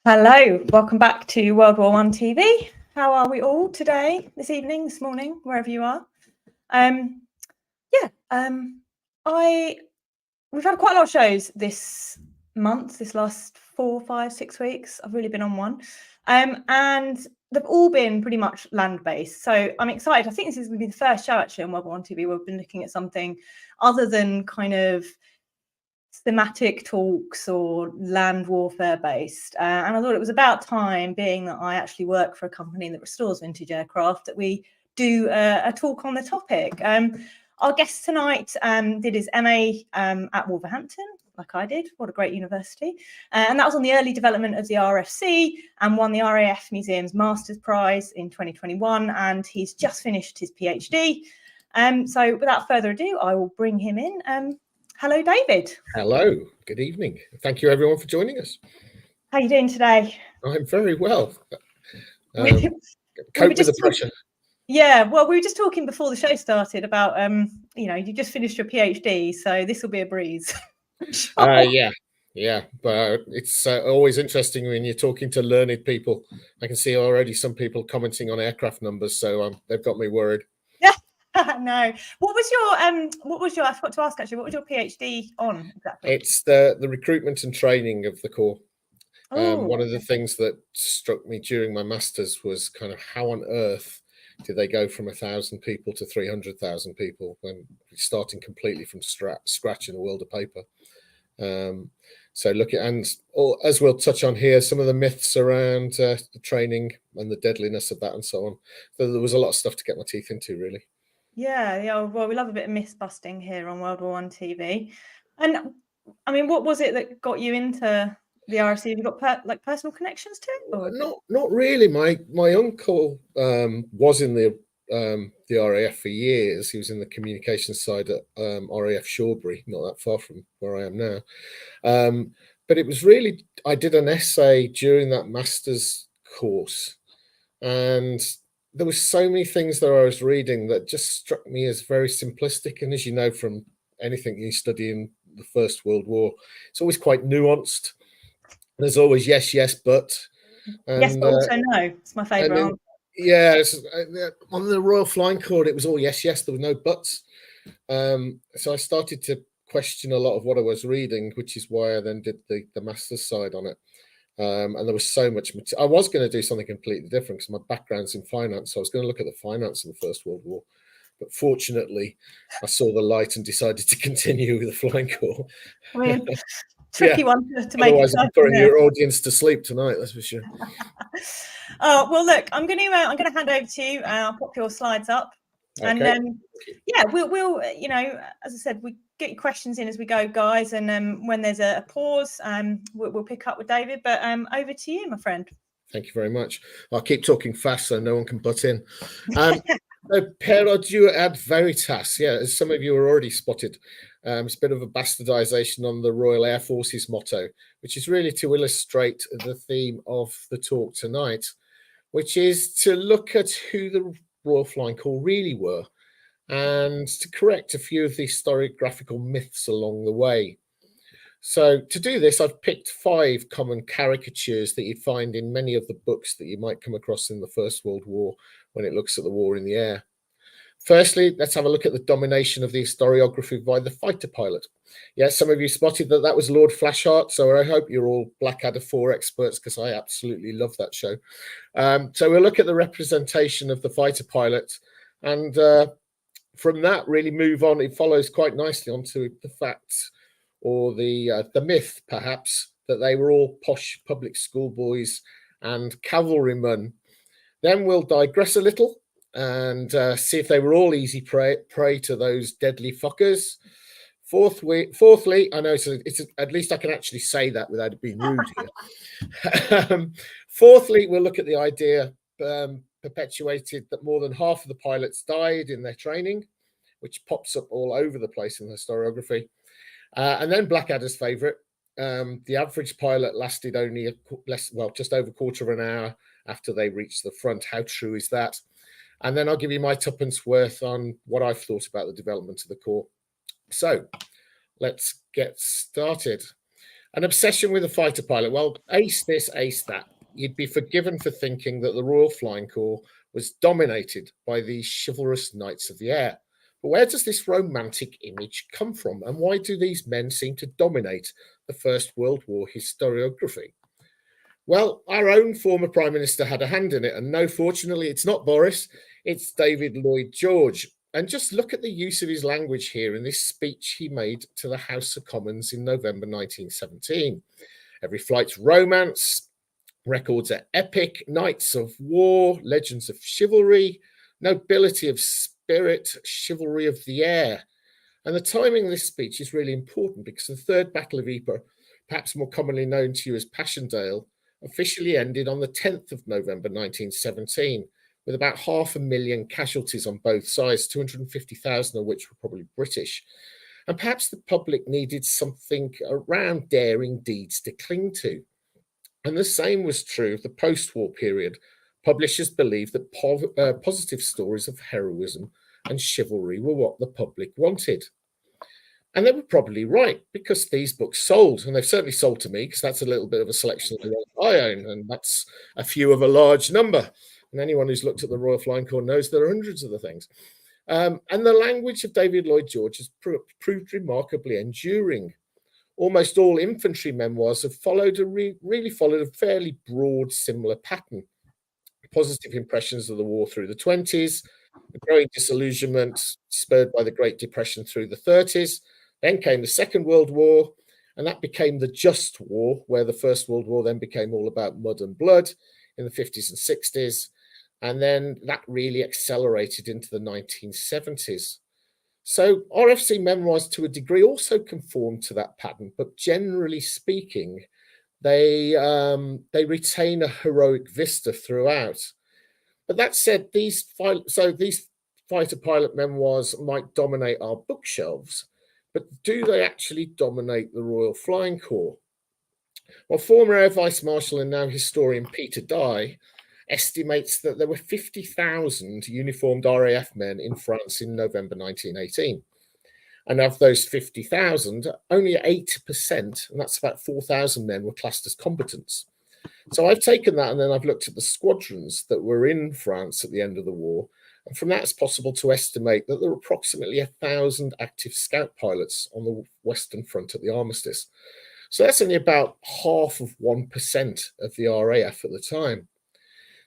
Hello, welcome back to World War One TV. How are we all today, this evening, this morning, wherever you are? We've had quite a lot of shows this month, this last 4, 5, 6 weeks. I've really been on one, and they've all been pretty much land-based. So I'm excited. I think this is going to be the first show actually on World War One TV where we've been looking at something other than kind of thematic talks or land warfare based, and I thought it was about time, being that I actually work for a company that restores vintage aircraft, that we do a talk on the topic. Our guest tonight did his MA at Wolverhampton, like I did. What a great university. And that was on the early development of the RFC, and won the RAF Museum's Master's Prize in 2021, and he's just finished his PhD. So without further ado, I will bring him in. Hello, David. Hello, good evening. Thank you everyone for joining us. How are you doing today? I'm very well. Cope with the pressure. Yeah, well, we were just talking before the show started about, you just finished your PhD, so this will be a breeze. Yeah, but it's always interesting when you're talking to learned people. I can see already some people commenting on aircraft numbers, so they've got me worried. No. What was your, I forgot to ask actually, what was your PhD on exactly? It's the recruitment and training of the Corps. One of the things that struck me during my master's was kind of how on earth did they go from 1,000 people to 300,000 people when starting completely from scratch in a world of paper. So look at, and as we'll touch on here, some of the myths around the training and the deadliness of that and so on. So there was a lot of stuff to get my teeth into, really. Yeah. Well, we love a bit of myth busting here on World War One TV. And I mean, what was it that got you into the RFC? Have you got personal connections to it? Or? Not really. My uncle was in the RAF for years. He was in the communications side at RAF Shawbury, not that far from where I am now. But it was really, I did an essay during that master's course, and there were so many things that I was reading that just struck me as very simplistic. And as you know from anything you study in the First World War, it's always quite nuanced. There's always yes, but. And, yes, but also no. It's my favourite answer. Yeah, on the Royal Flying Corps, it was all yes. There were no buts. So I started to question a lot of what I was reading, which is why I then did the master's side on it. And there was so much. I was going to do something completely different because my background's in finance. So I was going to look at the finance of the First World War. But fortunately, I saw the light and decided to continue with the Flying Corps. I mean, tricky one to make. Otherwise, I'm putting your audience to sleep tonight. That's for sure. Oh well, look, I'm going to hand over to you. I'll pop your slides up, and we'll as I said, we get your questions in as we go, guys, and when there's a pause, we'll pick up with David. But over to you, my friend. Thank you very much. I'll keep talking fast so no one can butt in. Per Ardua ad Veritas. Yeah, as some of you are already spotted, it's a bit of a bastardization on the Royal Air Force's motto, which is really to illustrate the theme of the talk tonight, which is to look at who the Royal Flying Corps really were and to correct a few of the historiographical myths along the way. So to do this, I've picked 5 common caricatures that you'd find in many of the books that you might come across in the First World War when it looks at the war in the air. Firstly, let's have a look at the domination of the historiography by the fighter pilot. Yes, some of you spotted that was Lord Flashheart, so I hope you're all Blackadder 4 experts because I absolutely love that show. So we'll look at the representation of the fighter pilot, and from that really move on. It follows quite nicely onto the facts, or the myth, perhaps, that they were all posh public school boys and cavalrymen. Then we'll digress a little and see if they were all easy prey to those deadly Fokkers. Fourthly, I know it's at least I can actually say that without it being rude here. Fourthly, we'll look at the idea perpetuated that more than half of the pilots died in their training, which pops up all over the place in the historiography. And then Blackadder's favourite, the average pilot lasted only just over a quarter of an hour after they reached the front. How true is that? And then I'll give you my tuppence worth on what I've thought about the development of the Corps. So let's get started. An obsession with a fighter pilot. Well, ace this, ace that. You'd be forgiven for thinking that the Royal Flying Corps was dominated by these chivalrous knights of the air. But where does this romantic image come from? And why do these men seem to dominate the First World War historiography? Well, our own former Prime Minister had a hand in it. And no, fortunately, it's not Boris, it's David Lloyd George. And just look at the use of his language here in this speech he made to the House of Commons in November 1917. Every flight's romance, records are epic, knights of war, legends of chivalry, nobility of spirit, chivalry of the air. And the timing of this speech is really important because the Third Battle of Ypres, perhaps more commonly known to you as Passchendaele, officially ended on the 10th of November 1917. With about 500,000 casualties on both sides, 250,000 of which were probably British. And perhaps the public needed something around daring deeds to cling to. And the same was true of the post-war period. Publishers believed that positive stories of heroism and chivalry were what the public wanted. And they were probably right, because these books sold, and they've certainly sold to me, because that's a little bit of a selection of the ones I own, and that's a few of a large number. And anyone who's looked at the Royal Flying Corps knows there are hundreds of the things. And the language of David Lloyd George has proved remarkably enduring. Almost all infantry memoirs have really followed a fairly broad, similar pattern. Positive impressions of the war through the 20s, a growing disillusionment spurred by the Great Depression through the 30s. Then came the Second World War, and that became the Just War, where the First World War then became all about mud and blood in the 50s and 60s. And then that really accelerated into the 1970s. So RFC memoirs to a degree also conform to that pattern, but generally speaking, they retain a heroic vista throughout. But that said, these fighter pilot memoirs might dominate our bookshelves, but do they actually dominate the Royal Flying Corps? Well, former Air Vice Marshal and now historian Peter Dye estimates that there were 50,000 uniformed RAF men in France in November 1918. And of those 50,000, only 8%, and that's about 4,000 men, were classed as combatants. So I've taken that and then I've looked at the squadrons that were in France at the end of the war. And from that, it's possible to estimate that there were approximately 1,000 active scout pilots on the Western Front at the armistice. So that's only about 0.5% of the RAF at the time.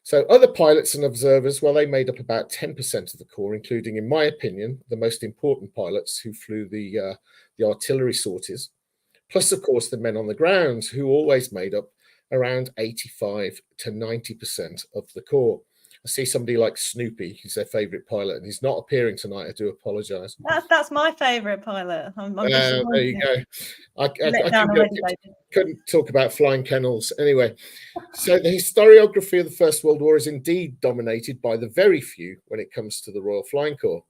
So other pilots and observers, well, they made up about 10% of the Corps, including, in my opinion, the most important pilots who flew the artillery sorties, plus, of course, the men on the ground, who always made up around 85 to 90% of the Corps. I see somebody like Snoopy, who's their favourite pilot, and he's not appearing tonight. I do apologise. That's my favourite pilot. There you go. I couldn't talk about flying kennels. Anyway, so the historiography of the First World War is indeed dominated by the very few when it comes to the Royal Flying Corps.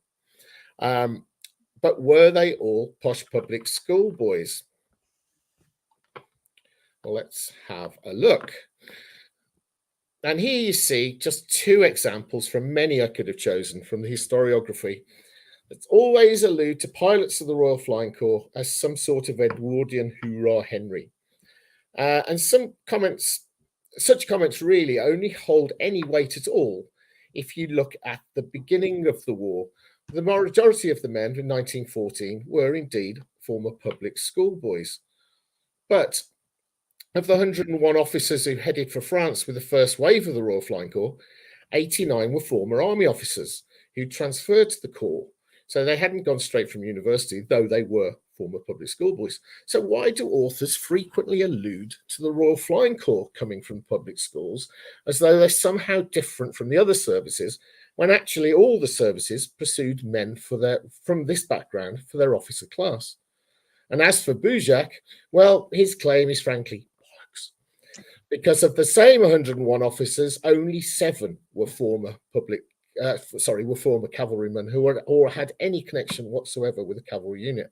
But were they all posh public school boys? Well, let's have a look. And here you see just two examples from many I could have chosen from the historiography that always allude to pilots of the Royal Flying Corps as some sort of Edwardian hoorah Henry. And such comments really only hold any weight at all if you look at the beginning of the war. The majority of the men in 1914 were indeed former public school boys. But of the 101 officers who headed for France with the first wave of the Royal Flying Corps, 89 were former army officers who transferred to the Corps. So they hadn't gone straight from university, though they were former public school boys. So why do authors frequently allude to the Royal Flying Corps coming from public schools as though they're somehow different from the other services, when actually all the services pursued men from this background for their officer class? And as for Bujac, well, his claim is frankly bollocks. Because of the same 101 officers, only 7 were former cavalrymen or had any connection whatsoever with a cavalry unit.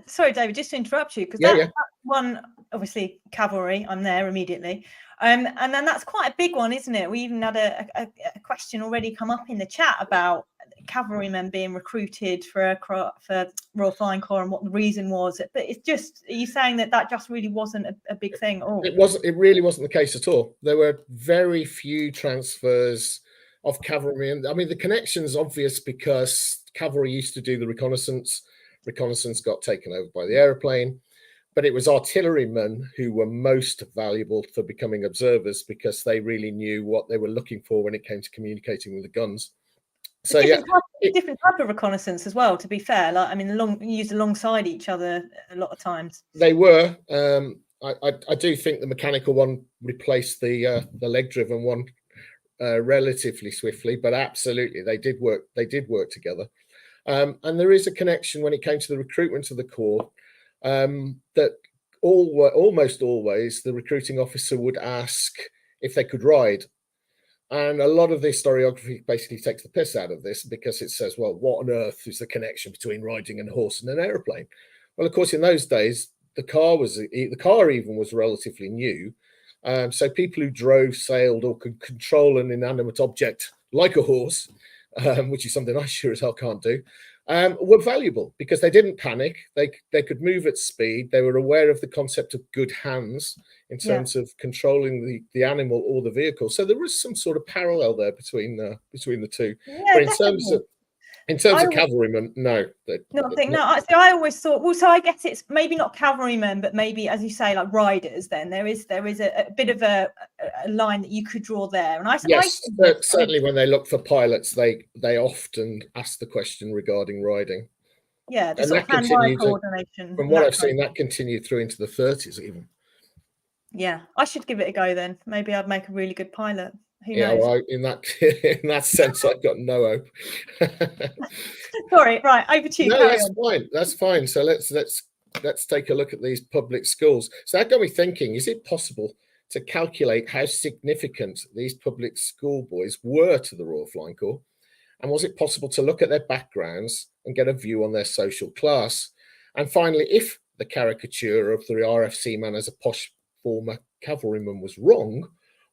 Sorry, David, just to interrupt you, because that's one, obviously, cavalry. I'm there immediately. And then that's quite a big one, isn't it? We even had a question already come up in the chat about cavalrymen being recruited for Royal Flying Corps and what the reason was. But it's just, are you saying that just really wasn't a big thing at all? It really wasn't the case at all. There were very few transfers of cavalry, and I mean the connection's obvious because cavalry used to do the reconnaissance. Reconnaissance got taken over by the aeroplane, but it was artillerymen who were most valuable for becoming observers because they really knew what they were looking for when it came to communicating with the guns. So different type of reconnaissance as well, to be fair. Like, I mean, used alongside each other a lot of times. They were. I do think the mechanical one replaced the leg-driven one relatively swiftly, but absolutely they did work. They did work together, and there is a connection when it came to the recruitment of the Corps. That almost always the recruiting officer would ask if they could ride. And a lot of the historiography basically takes the piss out of this because it says, well, what on earth is the connection between riding and a horse and an aeroplane? Well, of course, in those days, the car even was relatively new. So people who drove, sailed, or could control an inanimate object like a horse, which is something I sure as hell can't do, were valuable because they didn't panic. They could move at speed. They were aware of the concept of good hands in terms of controlling the animal or the vehicle. So there was some sort of parallel there between the two. Yeah, but in terms of cavalrymen, no. I always thought, well, so I guess it's maybe not cavalrymen, but maybe, as you say, like riders. Then there is a bit of a line that you could draw there. And certainly when they look for pilots, they often ask the question regarding riding. Yeah, and that continued coordination. From what I've seen, that continued through into the 30s even. Yeah, I should give it a go then. Maybe I'd make a really good pilot. Who knows? Well, in that sense, I've got no hope. Sorry, right, over to you. No, that's fine. That's fine. So let's take a look at these public schools. So that got me thinking: is it possible to calculate how significant these public school boys were to the Royal Flying Corps, and was it possible to look at their backgrounds and get a view on their social class? And finally, if the caricature of the RFC man as a posh former cavalryman was wrong,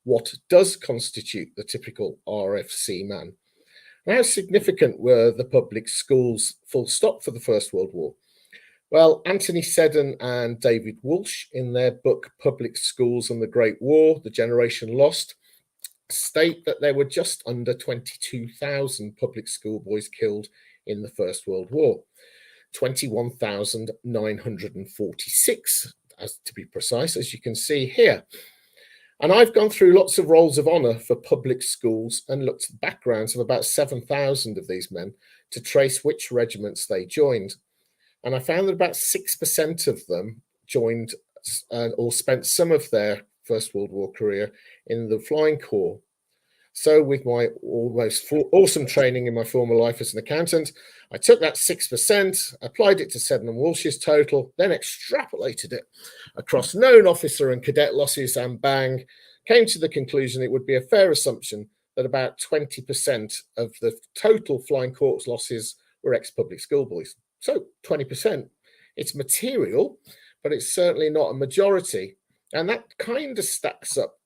what does constitute the typical RFC man? And how significant were the public schools, full stop, for the First World War? Well, Anthony Seddon and David Walsh, in their book Public Schools and the Great War, The Generation Lost, state that there were just under 22,000 public school boys killed in the First World War. 21,946, as to be precise, as you can see here. And I've gone through lots of rolls of honour for public schools and looked at the backgrounds of about 7,000 of these men to trace which regiments they joined. And I found that about 6% of them joined or spent some of their First World War career in the Flying Corps. So with my almost awesome training in my former life as an accountant, I took that 6%, applied it to Seddon and Walsh's total, then extrapolated it across known officer and cadet losses, and bang, came to the conclusion it would be a fair assumption that about 20% of the total Flying Corps losses were ex-public school boys. So 20%, it's material, but it's certainly not a majority. And that kind of stacks up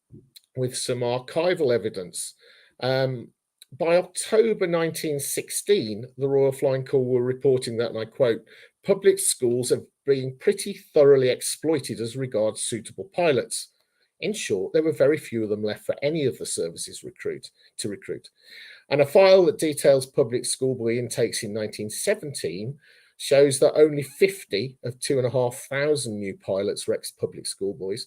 with some archival evidence. By October 1916, the Royal Flying Corps were reporting that, and I quote, public schools have been pretty thoroughly exploited as regards suitable pilots. In short, there were very few of them left for any of the services to recruit. And a file that details public schoolboy intakes in 1917 shows that only 50 of 2,500 new pilots were ex-public schoolboys.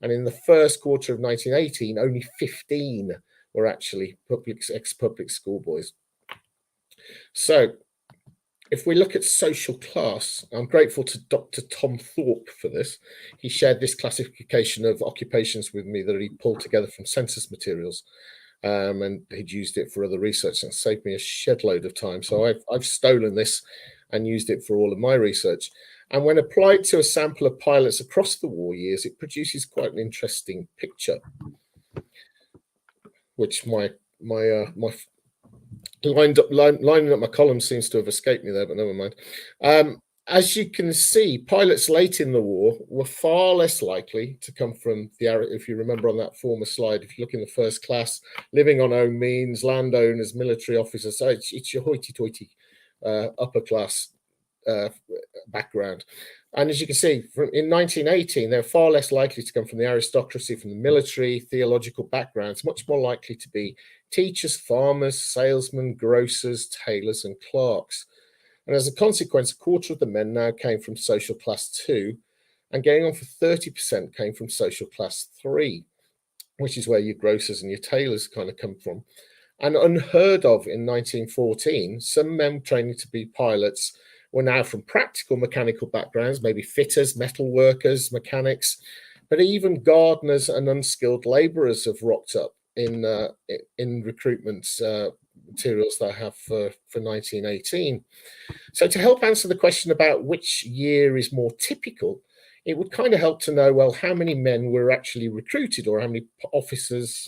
And in the first quarter of 1918, only 15 were actually ex-public schoolboys. So if we look at social class, I'm grateful to Dr. Tom Thorpe for this. He shared this classification of occupations with me that he pulled together from census materials, and he'd used it for other research and saved me a shed load of time. So I've stolen this and used it for all of my research. And when applied to a sample of pilots across the war years, it produces quite an interesting picture, which lining up my column seems to have escaped me there, but never mind. as you can see, pilots late in the war were far less likely to come from the, if you remember on that former slide, if you look in the first class, living on own means, landowners, military officers, so it's your hoity-toity upper class background. And as you can see, in 1918, they're far less likely to come from the aristocracy, from the military, theological backgrounds, much more likely to be teachers, farmers, salesmen, grocers, tailors, and clerks. And as a consequence, a quarter of the men now came from social class 2, and going on for 30% came from social class 3, which is where your grocers and your tailors kind of come from. And unheard of in 1914, some men training to be pilots were now from practical mechanical backgrounds, maybe fitters, metal workers, mechanics, but even gardeners and unskilled labourers have rocked up in recruitment materials that I have for 1918. So to help answer the question about which year is more typical, it would kind of help to know, well, how many men were actually recruited, or how many officers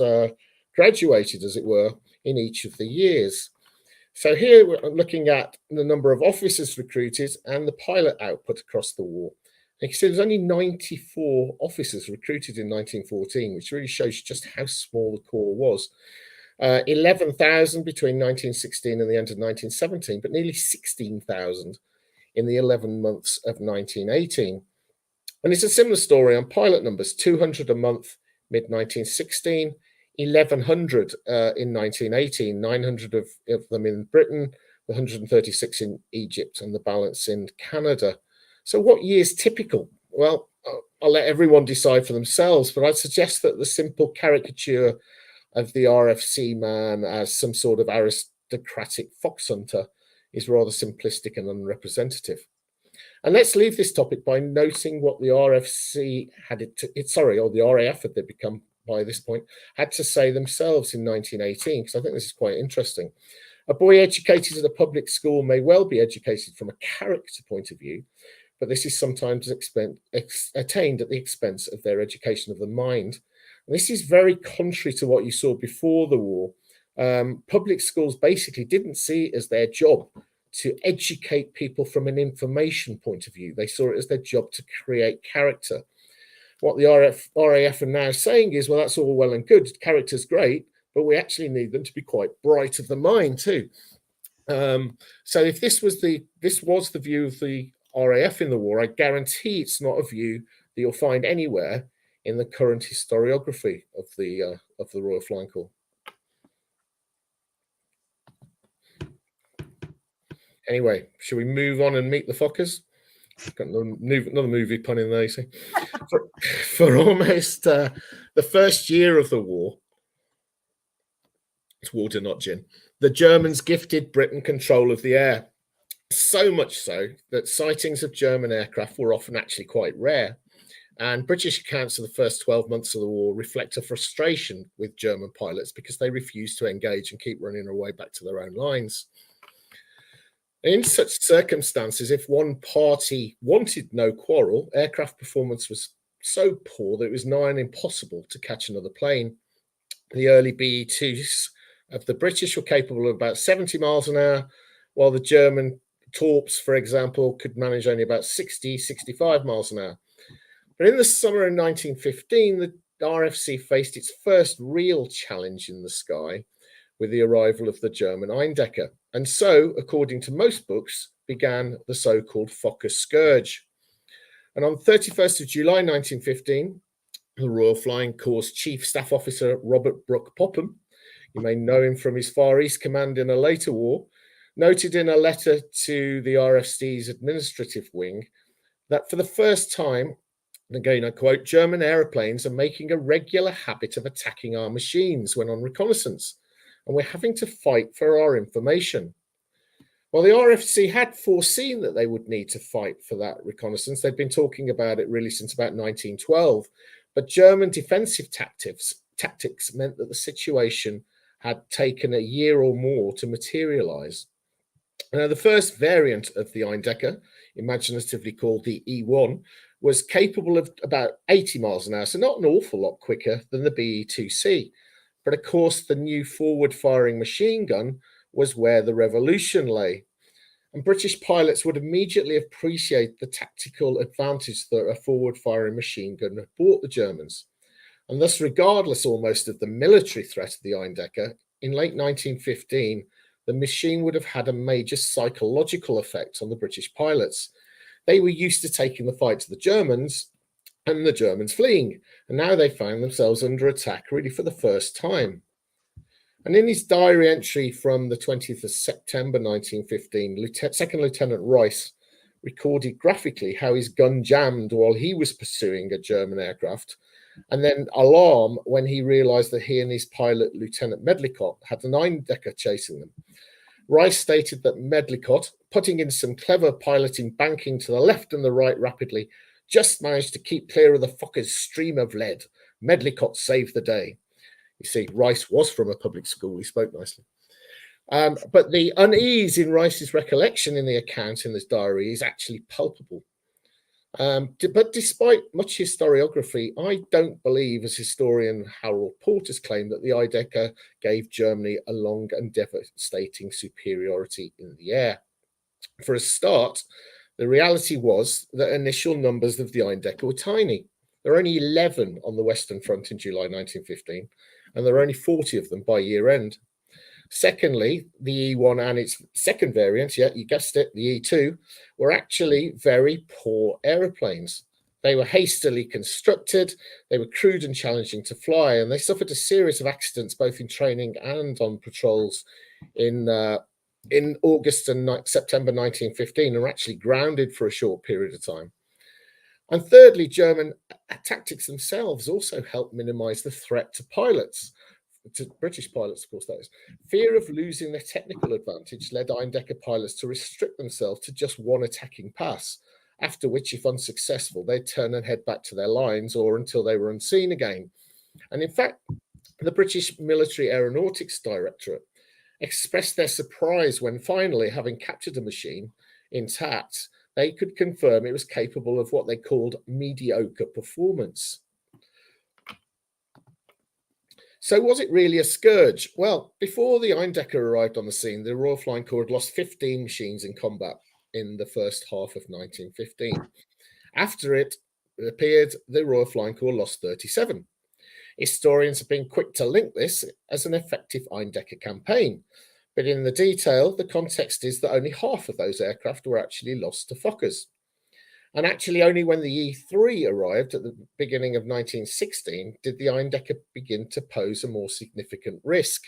graduated, as it were, in each of the years. So here we're looking at the number of officers recruited and the pilot output across the war. And you can see there's only 94 officers recruited in 1914, which really shows just how small the corps was. 11,000 between 1916 and the end of 1917, but nearly 16,000 in the 11 months of 1918. And it's a similar story on pilot numbers: 200 a month mid-1916, 1,100 in 1918, 900 of them in Britain, 136 in Egypt, and the balance in Canada. So what year is typical? Well, I'll let everyone decide for themselves, but I'd suggest that the simple caricature of the RFC man as some sort of aristocratic fox hunter is rather simplistic and unrepresentative. And let's leave this topic by noting what the RFC had or the RAF had they become by this point, had to say themselves in 1918, because I think this is quite interesting. A boy educated at a public school may well be educated from a character point of view, but this is sometimes attained at the expense of their education of the mind. And this is very contrary to what you saw before the war. Public schools basically didn't see it as their job to educate people from an information point of view. They saw it as their job to create character. What the RAF are now saying is, well, that's all well and good. Character's great, but we actually need them to be quite bright of the mind too. So if this was the view of the RAF in the war, I guarantee it's not a view that you'll find anywhere in the current historiography of the Royal Flying Corps. Anyway, shall we move on and meet the Fokkers? Got another movie pun in there, you see. For almost the first year of the war, it's water, not gin, the Germans gifted Britain control of the air. So much so that sightings of German aircraft were often actually quite rare. And British accounts of the first 12 months of the war reflect a frustration with German pilots because they refused to engage and keep running away back to their own lines. In such circumstances, if one party wanted no quarrel, aircraft performance was so poor that it was nigh on impossible to catch another plane. The early BE-2s of the British were capable of about 70 miles an hour, while the German Torps, for example, could manage only about 60, 65 miles an hour. But in the summer of 1915, the RFC faced its first real challenge in the sky with the arrival of the German Eindecker. And so, according to most books, began the so-called Fokker Scourge. And on 31st of July 1915, the Royal Flying Corps Chief Staff Officer Robert Brooke Popham, you may know him from his Far East command in a later war, noted in a letter to the RFC's administrative wing that for the first time, and again I quote, German aeroplanes are making a regular habit of attacking our machines when on reconnaissance, and we're having to fight for our information. Well, the RFC had foreseen that they would need to fight for that reconnaissance. They'd been talking about it really since about 1912, but German defensive tactics meant that the situation had taken a year or more to materialize. Now, the first variant of the Eindecker, imaginatively called the E1, was capable of about 80 miles an hour, so not an awful lot quicker than the BE-2C. But of course, the new forward-firing machine gun was where the revolution lay. And British pilots would immediately appreciate the tactical advantage that a forward-firing machine gun had brought the Germans. And thus, regardless almost of the military threat of the Eindecker, in late 1915, the machine would have had a major psychological effect on the British pilots. They were used to taking the fight to the Germans and the Germans fleeing, and now they found themselves under attack really for the first time. And in his diary entry from the 20th of September 1915, Second Lieutenant Rice recorded graphically how his gun jammed while he was pursuing a German aircraft, and then alarm when he realised that he and his pilot, Lieutenant Medlicott, had an Eindecker chasing them. Rice stated that Medlicott, putting in some clever piloting, banking to the left and the right rapidly, just managed to keep clear of the Fokker's stream of lead. Medlicott saved the day. You see, Rice was from a public school. He spoke nicely. But the unease in Rice's recollection in the account in this diary is actually palpable. But despite much historiography, I don't believe, as historian Harold Porter's claim, that the Eindecker gave Germany a long and devastating superiority in the air. For a start, the reality was that initial numbers of the Eindecker were tiny. There were only 11 on the Western Front in July 1915, and there were only 40 of them by year end. Secondly, the E1 and its second variant, yeah, you guessed it, the E2, were actually very poor aeroplanes. They were hastily constructed, they were crude and challenging to fly, and they suffered a series of accidents both in training and on patrols in August and September 1915, and were actually grounded for a short period of time. And thirdly, German tactics themselves also helped minimize the threat to pilots, to British pilots, of course, that is. Fear of losing their technical advantage led Eindecker pilots to restrict themselves to just one attacking pass, after which, if unsuccessful, they'd turn and head back to their lines or until they were unseen again. And in fact, the British Military Aeronautics Directorate expressed their surprise when finally, having captured a machine intact, they could confirm it was capable of what they called mediocre performance. So was it really a scourge? Well, before the Eindecker arrived on the scene, the Royal Flying Corps had lost 15 machines in combat in the first half of 1915. After it appeared, the Royal Flying Corps lost 37. Historians have been quick to link this as an effective Eindecker campaign, but in the detail, the context is that only half of those aircraft were actually lost to Fokkers. And actually, only when the E3 arrived at the beginning of 1916 did the Eindecker begin to pose a more significant risk.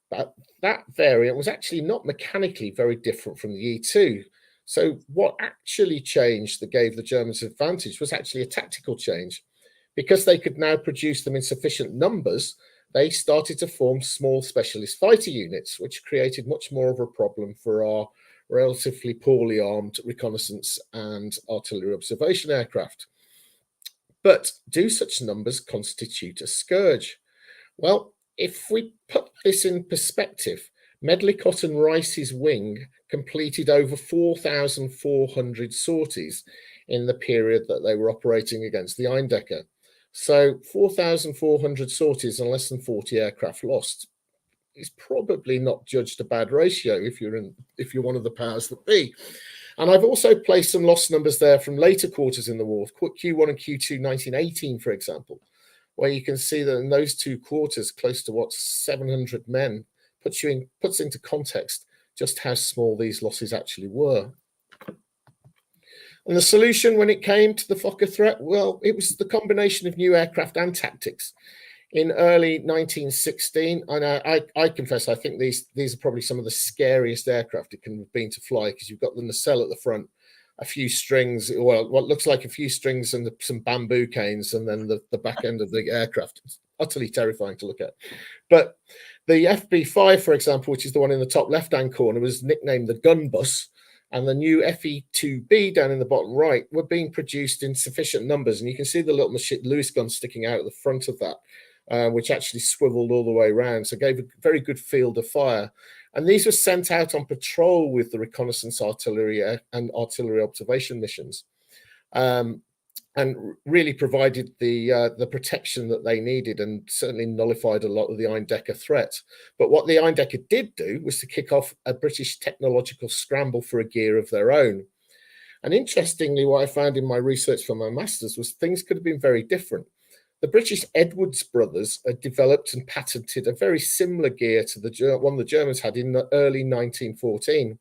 But that variant was actually not mechanically very different from the E2. So what actually changed that gave the Germans advantage was actually a tactical change. Because they could now produce them in sufficient numbers, they started to form small specialist fighter units, which created much more of a problem for our relatively poorly armed reconnaissance and artillery observation aircraft. But do such numbers constitute a scourge? Well, if we put this in perspective, Medlicott and Rice's wing completed over 4,400 sorties in the period that they were operating against the Eindecker. So 4,400 sorties and less than 40 aircraft lost is probably not judged a bad ratio if you're one of the powers that be. And I've also placed some loss numbers there from later quarters in the war, Q1 and Q2 1918, for example, where you can see that in those two quarters, close to 700 men, puts into context just how small these losses actually were. And the solution when it came to the Fokker threat, well, it was the combination of new aircraft and tactics. In early 1916, and I confess, I think these are probably some of the scariest aircraft it can have been to fly, because you've got the nacelle at the front, a few strings, well, what looks like a few strings and some bamboo canes, and then the back end of the aircraft. It's utterly terrifying to look at. But the FB5, for example, which is the one in the top left-hand corner, was nicknamed the gun bus, and the new FE2B down in the bottom right were being produced in sufficient numbers. And you can see the little Lewis gun sticking out at the front of that, which actually swiveled all the way around, so gave a very good field of fire. And these were sent out on patrol with the reconnaissance artillery and artillery observation missions. And really provided the protection that they needed, and certainly nullified a lot of the Eindecker threat. But what the Eindecker did do was to kick off a British technological scramble for a gear of their own. And interestingly, what I found in my research for my master's was things could have been very different. The British Edwards brothers had developed and patented a very similar gear to the one the Germans had in the early 1914.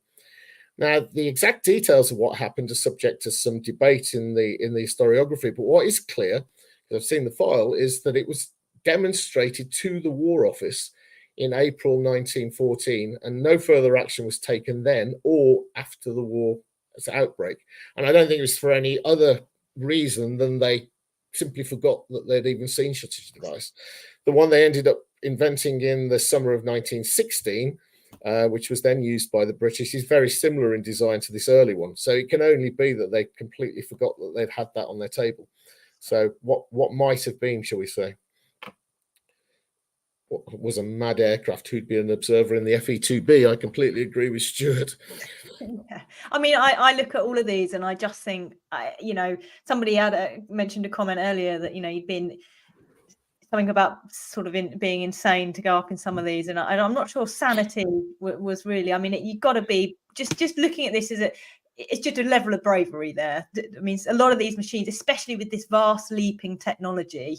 Now, the exact details of what happened are subject to some debate in the historiography, but what is clear, because I've seen the file, is that it was demonstrated to the War Office in April 1914, and no further action was taken then or after the war's outbreak. And I don't think it was for any other reason than they simply forgot that they'd even seen such a device. The one they ended up inventing in the summer of 1916, which was then used by the British, is very similar in design to this early one. So it can only be that they completely forgot that they'd had that on their table. So what might have been, shall we say, what was a mad aircraft who'd be an observer in the FE2B? I completely agree with Stuart. Yeah. I mean, I look at all of these and I just think, somebody had mentioned a comment earlier that, you'd been something about sort of being insane to go up in some of these. And I'm not sure sanity was really, I mean, you've got to be just looking at this it's just a level of bravery there. I mean, a lot of these machines, especially with this vast leaping technology,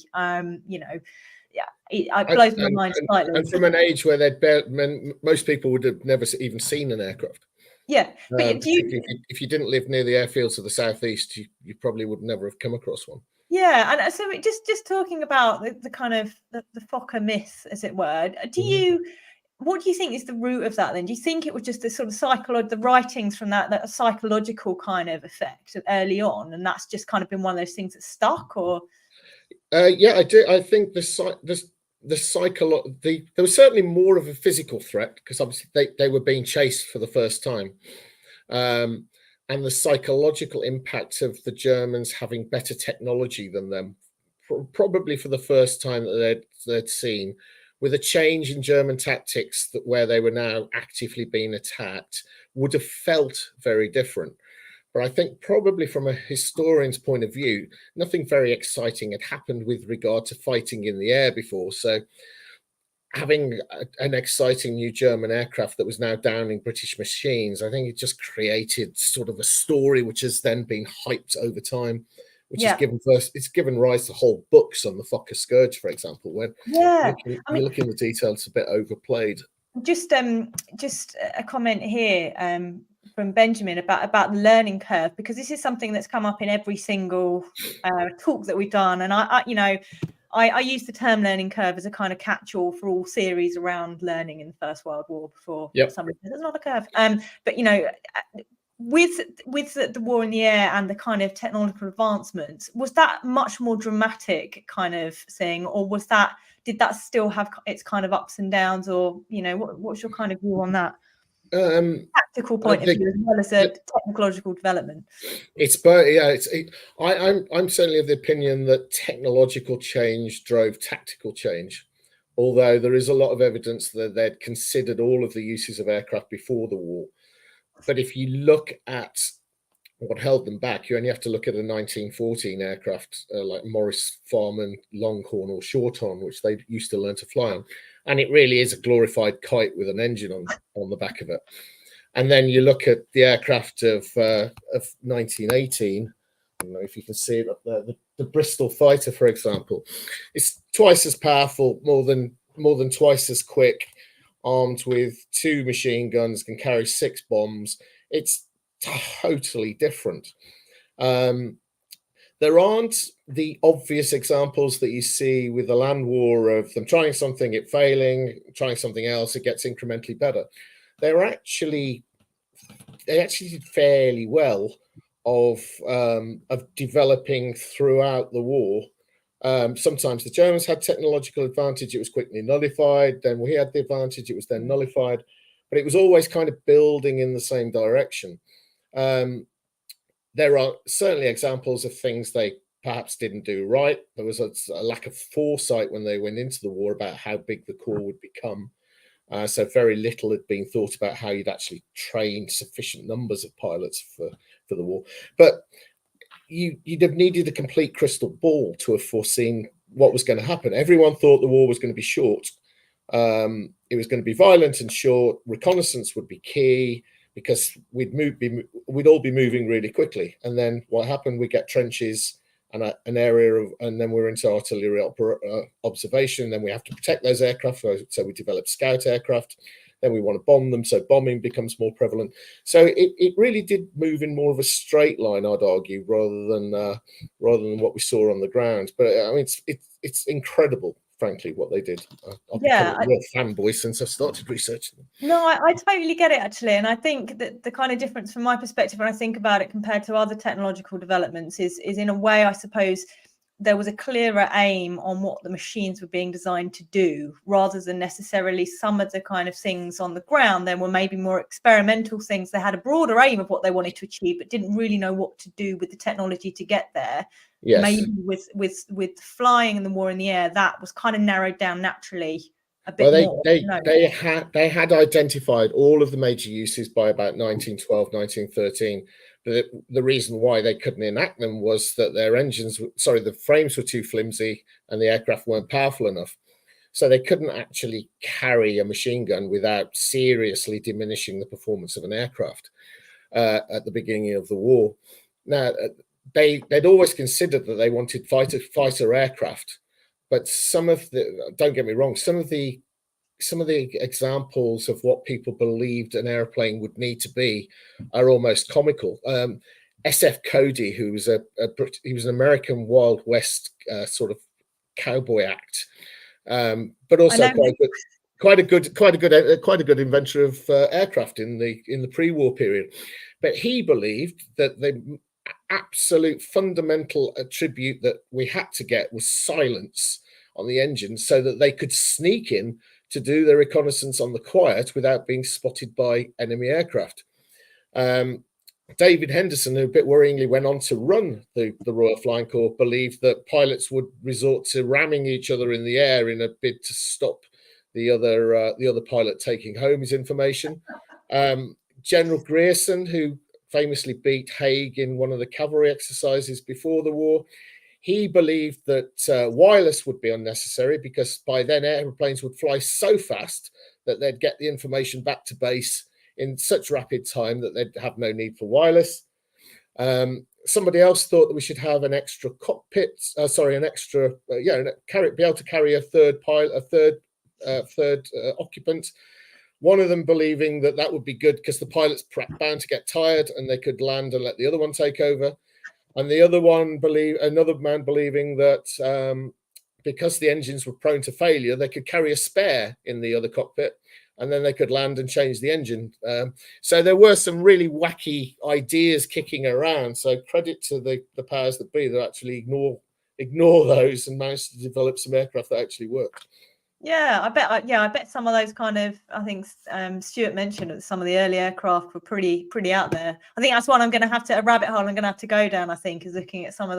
it blows my mind slightly. And from an age where most people would have never even seen an aircraft. Yeah, but if you didn't live near the airfields of the southeast, you probably would never have come across one. Yeah, and so just talking about the kind of the Fokker myth, as it were. What do you think is the root of that? Then do you think it was just the sort of the writings from that psychological kind of effect early on, and that's just kind of been one of those things that stuck, or? Yeah, I do. I think there was certainly more of a physical threat because obviously they were being chased for the first time, and the psychological impact of the Germans having better technology than them, probably for the first time that they'd seen, with a change in German tactics where they were now actively being attacked, would have felt very different. But I think probably from a historian's point of view, nothing very exciting had happened with regard to fighting in the air before. So having an exciting new German aircraft that was now downing British machines, I think it just created sort of a story which has then been hyped over time, which has given rise to whole books on the Fokker Scourge, for example, when you look in the detail, it's a bit overplayed. Just a comment here from Benjamin about the learning curve, because this is something that's come up in every single talk that we've done, and I use the term learning curve as a kind of catch-all for all theories around learning in the First World War before somebody says it's not a curve. But with the war in the air and the kind of technological advancements, was that much more dramatic kind of thing, or did that still have its kind of ups and downs, or what's your kind of view on that? Tactical point of view as well as a technological development. I'm certainly of the opinion that technological change drove tactical change, although there is a lot of evidence that they'd considered all of the uses of aircraft before the war. But if you look at what held them back, you only have to look at a 1914 aircraft like Morris Farman Longhorn or Shorthorn, which they used to learn to fly on. And it really is a glorified kite with an engine on the back of it. And then you look at the aircraft of 1918, I don't know if you can see it up there, the Bristol fighter, for example. It's twice as powerful, more than twice as quick, armed with 2 machine guns, can carry 6 bombs. It's totally different. There aren't the obvious examples that you see with the land war of them trying something, it failing, trying something else, it gets incrementally better. They actually did fairly well of developing throughout the war. Sometimes the Germans had technological advantage, it was quickly nullified. Then we had the advantage, it was then nullified. But it was always kind of building in the same direction. There are certainly examples of things they perhaps didn't do right. There was a lack of foresight when they went into the war about how big the corps would become. So very little had been thought about how you'd actually train sufficient numbers of pilots for the war. But you'd have needed a complete crystal ball to have foreseen what was going to happen. Everyone thought the war was going to be short. It was going to be violent and short. Reconnaissance would be key because we'd all be moving really quickly. And then what happened? We get trenches and an area of, and then we're into artillery observation. Then we have to protect those aircraft. So we develop scout aircraft. Then we want to bomb them, so bombing becomes more prevalent. So it really did move in more of a straight line, I'd argue, rather than what we saw on the ground. But I mean, it's incredible, frankly, what they did. I've become a real fanboy since I started researching them. No, I totally get it, actually. And I think that the kind of difference from my perspective when I think about it compared to other technological developments is in a way, I suppose, there was a clearer aim on what the machines were being designed to do, rather than necessarily some of the kind of things on the ground. There were maybe more experimental things. They had a broader aim of what they wanted to achieve, but didn't really know what to do with the technology to get there. Yes. Maybe with flying and the war in the air, that was kind of narrowed down naturally a bit more. They had identified all of the major uses by about 1912, 1913. But the reason why they couldn't enact them was that the frames were too flimsy and the aircraft weren't powerful enough. So they couldn't actually carry a machine gun without seriously diminishing the performance of an aircraft at the beginning of the war. Now, they'd always considered that they wanted fighter aircraft, but don't get me wrong, some of the examples of what people believed an airplane would need to be are almost comical. SF Cody, who was he was an American Wild West sort of cowboy act, but also quite a good inventor of aircraft in the pre-war period. But he believed that the absolute fundamental attribute that we had to get was silence on the engine, so that they could sneak in to do their reconnaissance on the quiet without being spotted by enemy aircraft. David Henderson, who a bit worryingly went on to run the Royal Flying Corps, believed that pilots would resort to ramming each other in the air in a bid to stop the other pilot taking home his information. General Grierson, who famously beat Haig in one of the cavalry exercises before the war, he believed that wireless would be unnecessary because by then airplanes would fly so fast that they'd get the information back to base in such rapid time that they'd have no need for wireless. Somebody else thought that we should have an extra cockpit, be able to carry a third occupant. One of them believing that would be good because the pilot's bound to get tired and they could land and let the other one take over. And the other one another man believing that because the engines were prone to failure, they could carry a spare in the other cockpit and then they could land and change the engine. So there were some really wacky ideas kicking around. So credit to the powers that be that actually ignore those and managed to develop some aircraft that actually worked. Yeah, I bet some of those kind of, I think Stuart mentioned that some of the early aircraft were pretty out there. I think that's one I'm going to have to, a rabbit hole I'm going to have to go down, I think, is looking at some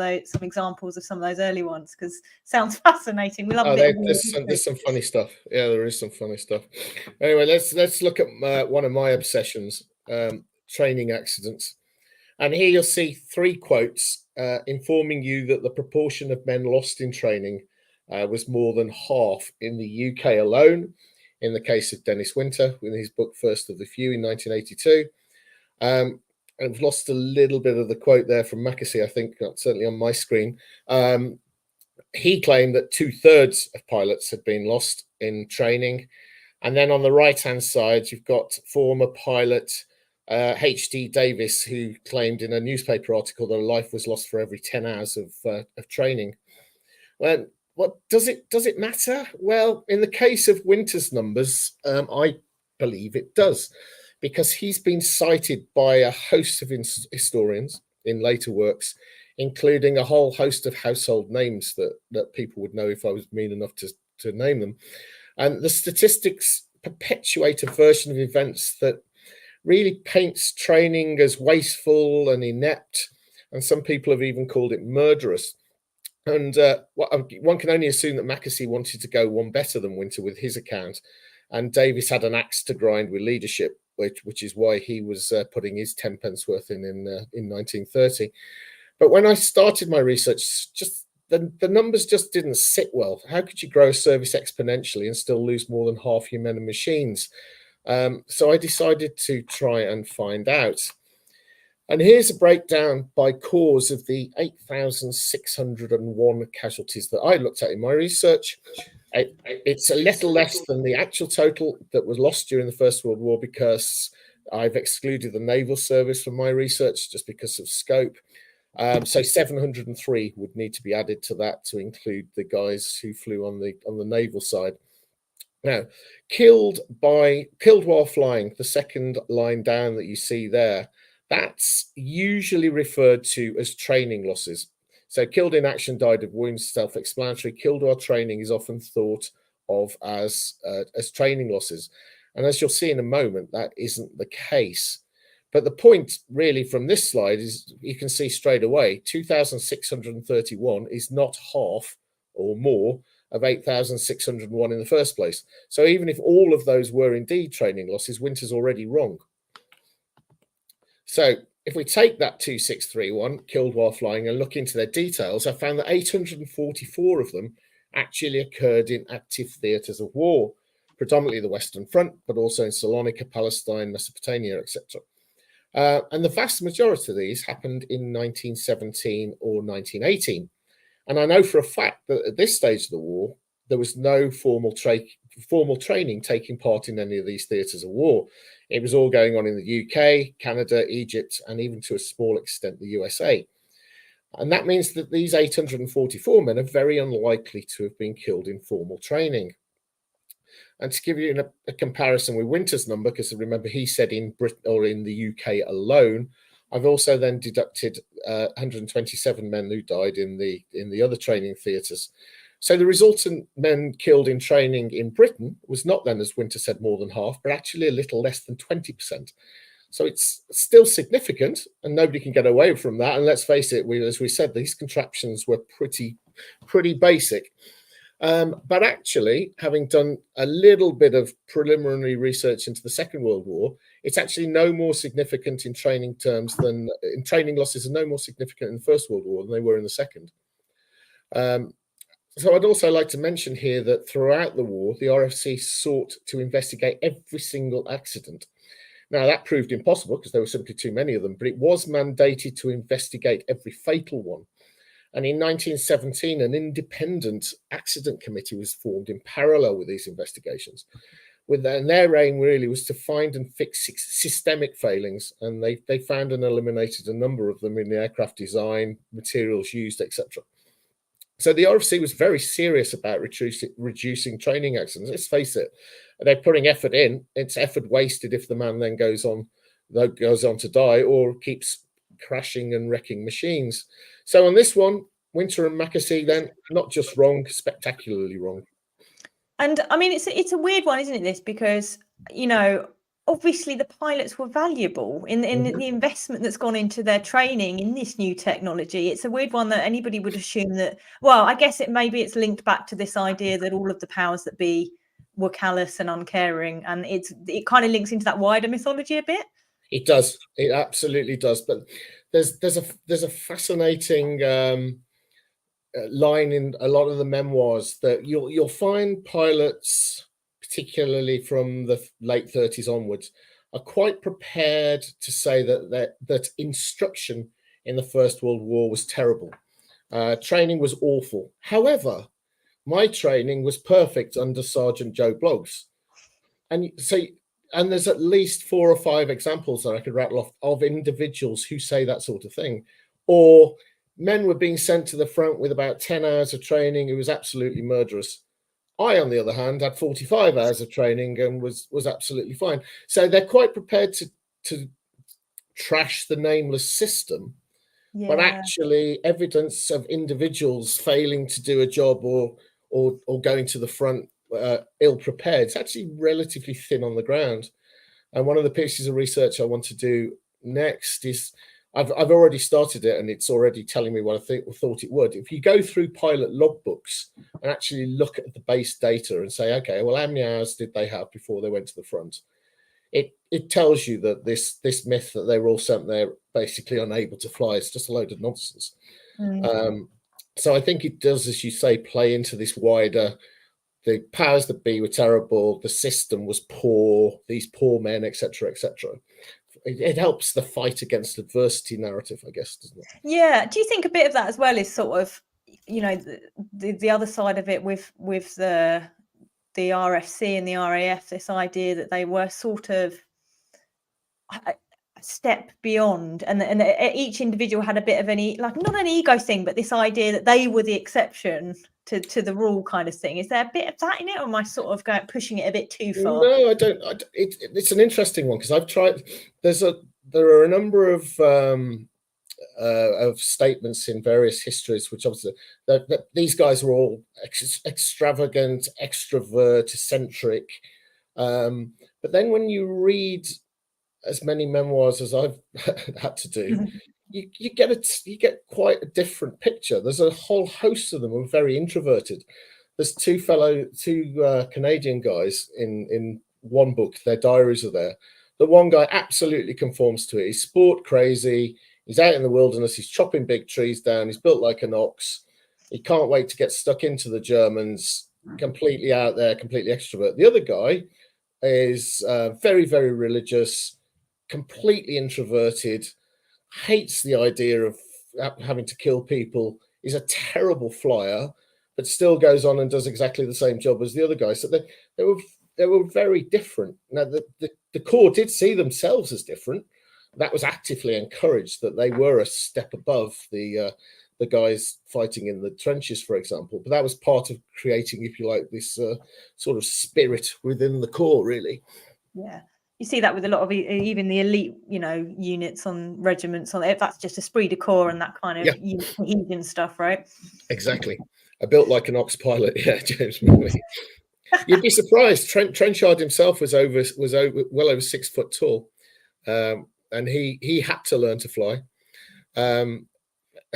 examples of some of those early ones, because it sounds fascinating. We love there's some funny stuff. Yeah, there is some funny stuff. Anyway, let's look at one of my obsessions, training accidents. And here you'll see 3 quotes informing you that the proportion of men lost in training was more than half in the UK alone, in the case of Dennis Winter, in his book First of the Few in 1982. I've lost a little bit of the quote there from Mackesy, I think, certainly on my screen. He claimed that 2/3 of pilots had been lost in training. And then on the right-hand side, you've got former pilot H.D. Davis, who claimed in a newspaper article that a life was lost for every 10 hours of training. Well, what does it matter? Well, in the case of Winter's numbers, I believe it does, because he's been cited by a host of historians in later works, including a whole host of household names that people would know if I was mean enough to name them. And the statistics perpetuate a version of events that really paints training as wasteful and inept, and some people have even called it murderous. And one can only assume that Mackesy wanted to go one better than Winter with his account, and Davis had an axe to grind with leadership, which is why he was putting his 10 pence worth in 1930. But when I started my research, just the numbers just didn't sit well. How could you grow a service exponentially and still lose more than half your men and machines? So I decided to try and find out. And here's a breakdown by cause of the 8,601 casualties that I looked at in my research. It's a little less than the actual total that was lost during the First World War, because I've excluded the naval service from my research just because of scope. So 703 would need to be added to that to include the guys who flew on the naval side. Now, killed while flying, the second line down that you see there, that's usually referred to as training losses. So killed in action, died of wounds, self-explanatory. Killed while training is often thought of as training losses. And as you'll see in a moment, that isn't the case. But the point really from this slide is you can see straight away, 2,631 is not half or more of 8,601 in the first place. So even if all of those were indeed training losses, Winter's already wrong. So if we take that 2,631 killed while flying and look into their details, I found that 844 of them actually occurred in active theatres of war, predominantly the Western Front, but also in Salonika, Palestine, Mesopotamia, etc. And the vast majority of these happened in 1917 or 1918. And I know for a fact that at this stage of the war, there was no formal training taking part in any of these theatres of war. It was all going on in the UK, Canada, Egypt, and even to a small extent, the USA. And that means that these 844 men are very unlikely to have been killed in formal training. And to give you a comparison with Winter's number, because remember he said in Britain or in the UK alone, I've also then deducted 127 men who died in the other training theatres. So the resultant men killed in training in Britain was not then, as Winter said, more than half, but actually a little less than 20%. So it's still significant, and nobody can get away from that. And let's face it, as we said, these contraptions were pretty basic. But actually, having done a little bit of preliminary research into the Second World War, it's actually no more significant in training terms than in training losses are no more significant in the First World War than they were in the Second. So I'd also like to mention here that throughout the war, the RFC sought to investigate every single accident. Now, that proved impossible because there were simply too many of them, but it was mandated to investigate every fatal one. And in 1917, an independent accident committee was formed in parallel with these investigations. And their aim really was to find and fix systemic failings. And they found and eliminated a number of them in the aircraft design, materials used, etc. So the RFC was very serious about reducing training accidents. Let's face it, they're putting effort in. It's effort wasted if the man then goes on to die or keeps crashing and wrecking machines. So on this one, Winter and Mackesy then not just wrong, spectacularly wrong. And I mean, it's a weird one, isn't it? This because obviously the pilots were valuable in the investment that's gone into their training in this new technology. It's a weird one that anybody would assume that. Well, I guess it's linked back to this idea that all of the powers that be were callous and uncaring, and it kind of links into that wider mythology a bit. It does. It absolutely does. But there's a fascinating line in a lot of the memoirs that you'll find pilots, particularly from the late 30s onwards, are quite prepared to say that instruction in the First World War was terrible. Training was awful. However, my training was perfect under Sergeant Joe Bloggs. And there's at least 4 or 5 examples that I could rattle off of individuals who say that sort of thing. Or men were being sent to the front with about 10 hours of training. It was absolutely murderous. I, on the other hand, had 45 hours of training and was absolutely fine. So they're quite prepared to trash the nameless system. Yeah. But actually evidence of individuals failing to do a job or going to the front ill-prepared, it's actually relatively thin on the ground. And one of the pieces of research I want to do next is I've already started it, and it's already telling me what I thought it would. If you go through pilot logbooks and actually look at the base data and say, okay, well, how many hours did they have before they went to the front? It tells you that this myth that they were all sent there basically unable to fly. It's just a load of nonsense. So I think it does, as you say, play into this wider, the powers that be were terrible, the system was poor, these poor men, etc., etc. It helps the fight against adversity narrative, I guess, doesn't it? Yeah. Do you think a bit of that as well is sort of, you know, the other side of it with the RFC and the RAF, this idea that they were sort of a step beyond, and each individual had a bit of not an ego thing, but this idea that they were the exception to the rule kind of thing. Is there a bit of that in it, or am I sort of pushing it a bit too far? No, I don't. It's an interesting one because I've tried. There are a number of statements in various histories, which obviously that these guys were all extravagant, extrovert, eccentric. But then when you read as many memoirs as I've had to do, you get quite a different picture. There's a whole host of them who are very introverted. There's two Canadian guys in one book. Their diaries are there. The one guy absolutely conforms to it. He's sport crazy. He's out in the wilderness. He's chopping big trees down. He's built like an ox. He can't wait to get stuck into the Germans. Completely out there, completely extrovert. The other guy is very, very religious, completely introverted, hates the idea of having to kill people, is a terrible flyer, but still goes on and does exactly the same job as the other guy. So they were very different. Now, the Corps did see themselves as different. That was actively encouraged, that they were a step above the guys fighting in the trenches, for example. But that was part of creating, if you like, this sort of spirit within the Corps, really. Yeah. You see that with a lot of even the elite, units on regiments. That's just esprit de corps and that kind of cohesion stuff, right? Exactly. I built like an ox pilot. Yeah, James Morley. You'd be surprised. Trenchard himself was well over 6 foot tall, and he had to learn to fly.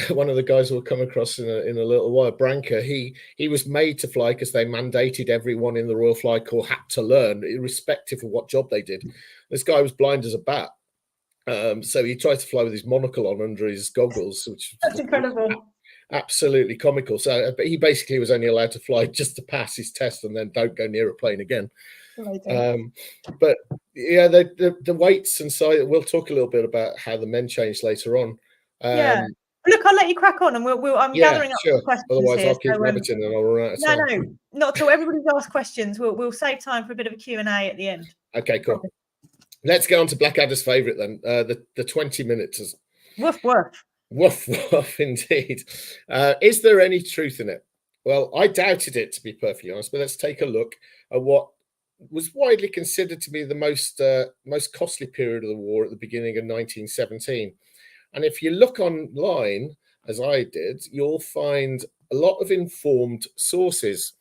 One of the guys we'll come across in a little while, Branca, he was made to fly because they mandated everyone in the Royal Fly Corps had to learn, irrespective of what job they did. This guy was blind as a bat, so he tried to fly with his monocle on under his goggles, which that's incredible, absolutely comical. So, but he basically was only allowed to fly just to pass his test, and then don't go near a plane again. But yeah, the weights and size. We'll talk a little bit about how the men changed later on. Look, I'll let you crack on, and I'm gathering up the questions. Otherwise, here, I'll keep rabbiting and I'll run out of time. No, not at all. Everybody's asked questions. We'll save time for a bit of a Q&A at the end. Okay, cool. Probably. Let's get on to Blackadder's favourite then, the 20 minutes. Woof, woof. Woof, woof, indeed. Is there any truth in it? Well, I doubted it, to be perfectly honest, but let's take a look at what was widely considered to be the most costly period of the war at the beginning of 1917. And if you look online, as I did, you'll find a lot of informed sources.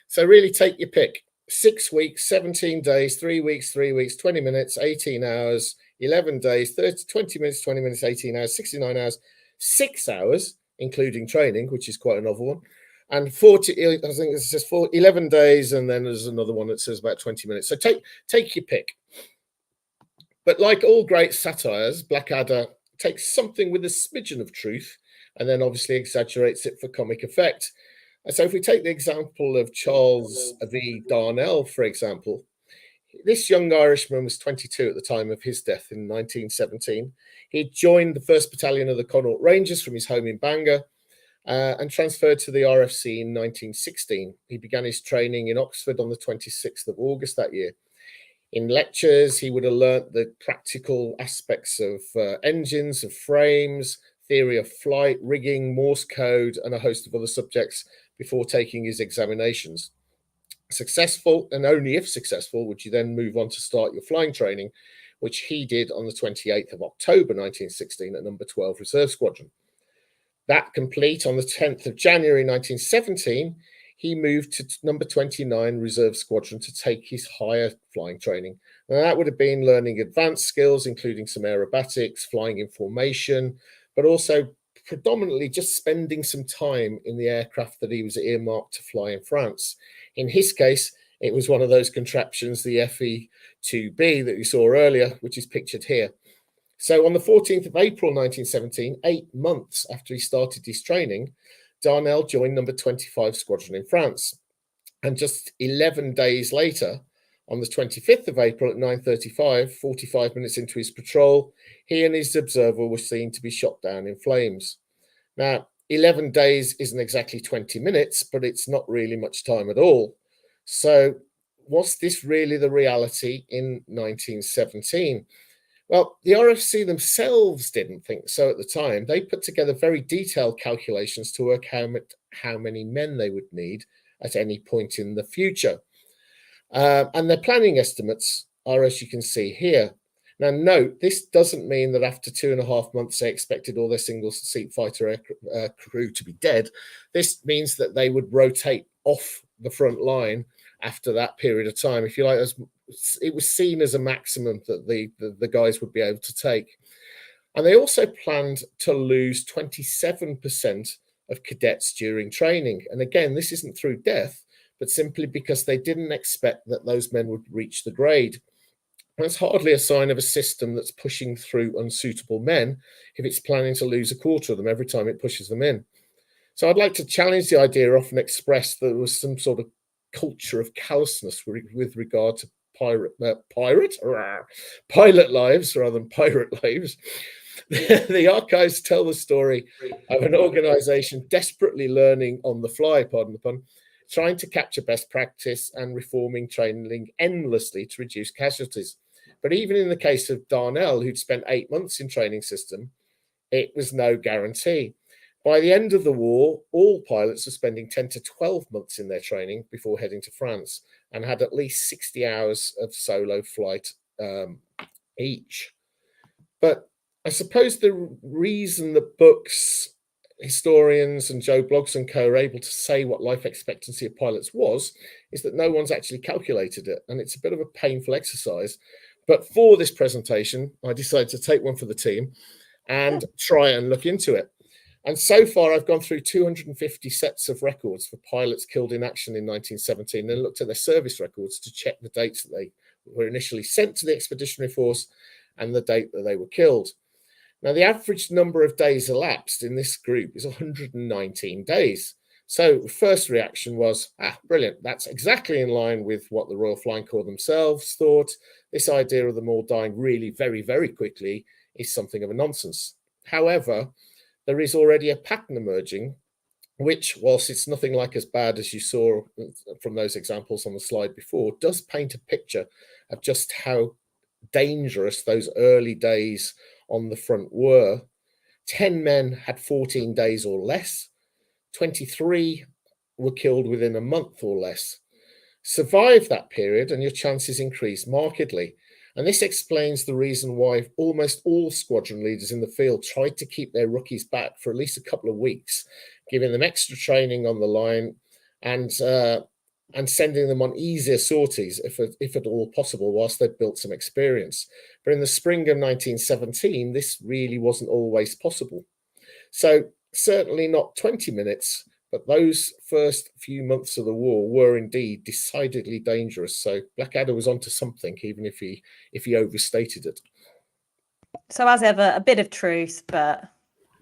So really take your pick. 6 weeks, 17 days, 3 weeks, 20 minutes, 18 hours, 11 days, 20 minutes, 20 minutes, 18 hours, 69 hours, 6 hours, including training, which is quite a novel one. And 40, I think it says 11 days, and then there's another one that says about 20 minutes. So take your pick. But like all great satires, Blackadder takes something with a smidgen of truth and then obviously exaggerates it for comic effect. And so if we take the example of Charles V. Darnell, for example, this young Irishman was 22 at the time of his death in 1917. He joined the 1st Battalion of the Connaught Rangers from his home in Bangor and transferred to the RFC in 1916. He began his training in Oxford on the 26th of August that year. In lectures, he would have learnt the practical aspects of engines, of frames, theory of flight, rigging, Morse code, and a host of other subjects before taking his examinations. Successful, and only if successful, would you then move on to start your flying training, which he did on the 28th of October 1916 at number 12 Reserve Squadron. That complete, on the 10th of January 1917, he moved to number 29 Reserve Squadron to take his higher flying training. Now, that would have been learning advanced skills, including some aerobatics, flying in formation, but also predominantly just spending some time in the aircraft that he was earmarked to fly in France. In his case, it was one of those contraptions, the FE-2B that you saw earlier, which is pictured here. So on the 14th of April 1917, 8 months after he started his training, Darnell joined number 25 Squadron in France. And just 11 days later, on the 25th of April at 9:35, 45 minutes into his patrol, he and his observer were seen to be shot down in flames. Now, 11 days isn't exactly 20 minutes, but it's not really much time at all. So was this really the reality in 1917? Well, the RFC themselves didn't think so at the time. They put together very detailed calculations to work how many men they would need at any point in the future. And their planning estimates are, as you can see here. Now, note, this doesn't mean that after 2.5 months, they expected all their single-seat fighter crew to be dead. This means that they would rotate off the front line after that period of time. If you like, it was seen as a maximum that the guys would be able to take. And they also planned to lose 27% of cadets during training. And again, this isn't through death, but simply because they didn't expect that those men would reach the grade. And it's hardly a sign of a system that's pushing through unsuitable men if it's planning to lose a quarter of them every time it pushes them in. So I'd like to challenge the idea often expressed that there was some sort of culture of callousness with regard to pilot lives rather than pirate lives. The archives tell the story of an organization desperately learning on the fly, pardon the pun, trying to capture best practice and reforming training endlessly to reduce casualties. But even in the case of Darnell, who'd spent 8 months in training system, it was no guarantee. By the end of the war, all pilots were spending 10 to 12 months in their training before heading to France and had at least 60 hours of solo flight each. But I suppose the reason that books, historians and Joe Bloggs and co are able to say what life expectancy of pilots was is that no one's actually calculated it. And it's a bit of a painful exercise. But for this presentation, I decided to take one for the team and try and look into it. And so far, I've gone through 250 sets of records for pilots killed in action in 1917 and looked at their service records to check the dates that they were initially sent to the expeditionary force and the date that they were killed. Now, the average number of days elapsed in this group is 119 days. So the first reaction was, brilliant. That's exactly in line with what the Royal Flying Corps themselves thought. This idea of them all dying really very, very quickly is something of a nonsense. However, there is already a pattern emerging, which, whilst it's nothing like as bad as you saw from those examples on the slide before, does paint a picture of just how dangerous those early days on the front were. 10 men had 14 days or less. 23 were killed within a month or less. Survive that period and your chances increase markedly. And this explains the reason why almost all squadron leaders in the field tried to keep their rookies back for at least a couple of weeks, giving them extra training on the line and sending them on easier sorties, if at all possible, whilst they'd built some experience. But in the spring of 1917, this really wasn't always possible. So certainly not 20 minutes, but those first few months of the war were indeed decidedly dangerous. So Blackadder was onto something, even if he overstated it. So as ever, a bit of truth, but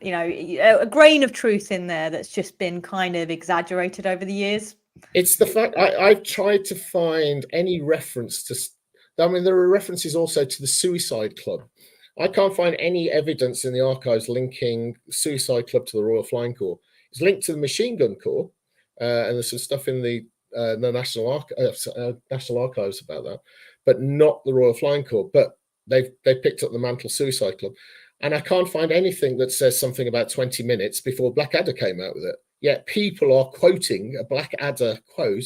a grain of truth in there that's just been kind of exaggerated over the years. It's the fact I've tried to find any reference to. I mean, there are references also to the Suicide Club. I can't find any evidence in the archives linking Suicide Club to the Royal Flying Corps. It's linked to the Machine Gun Corps, and there's some stuff in the National Archives about that, but not the Royal Flying Corps. But they've picked up the mantle Suicide Club, and I can't find anything that says something about 20 minutes before Blackadder came out with it. Yet people are quoting a Blackadder quote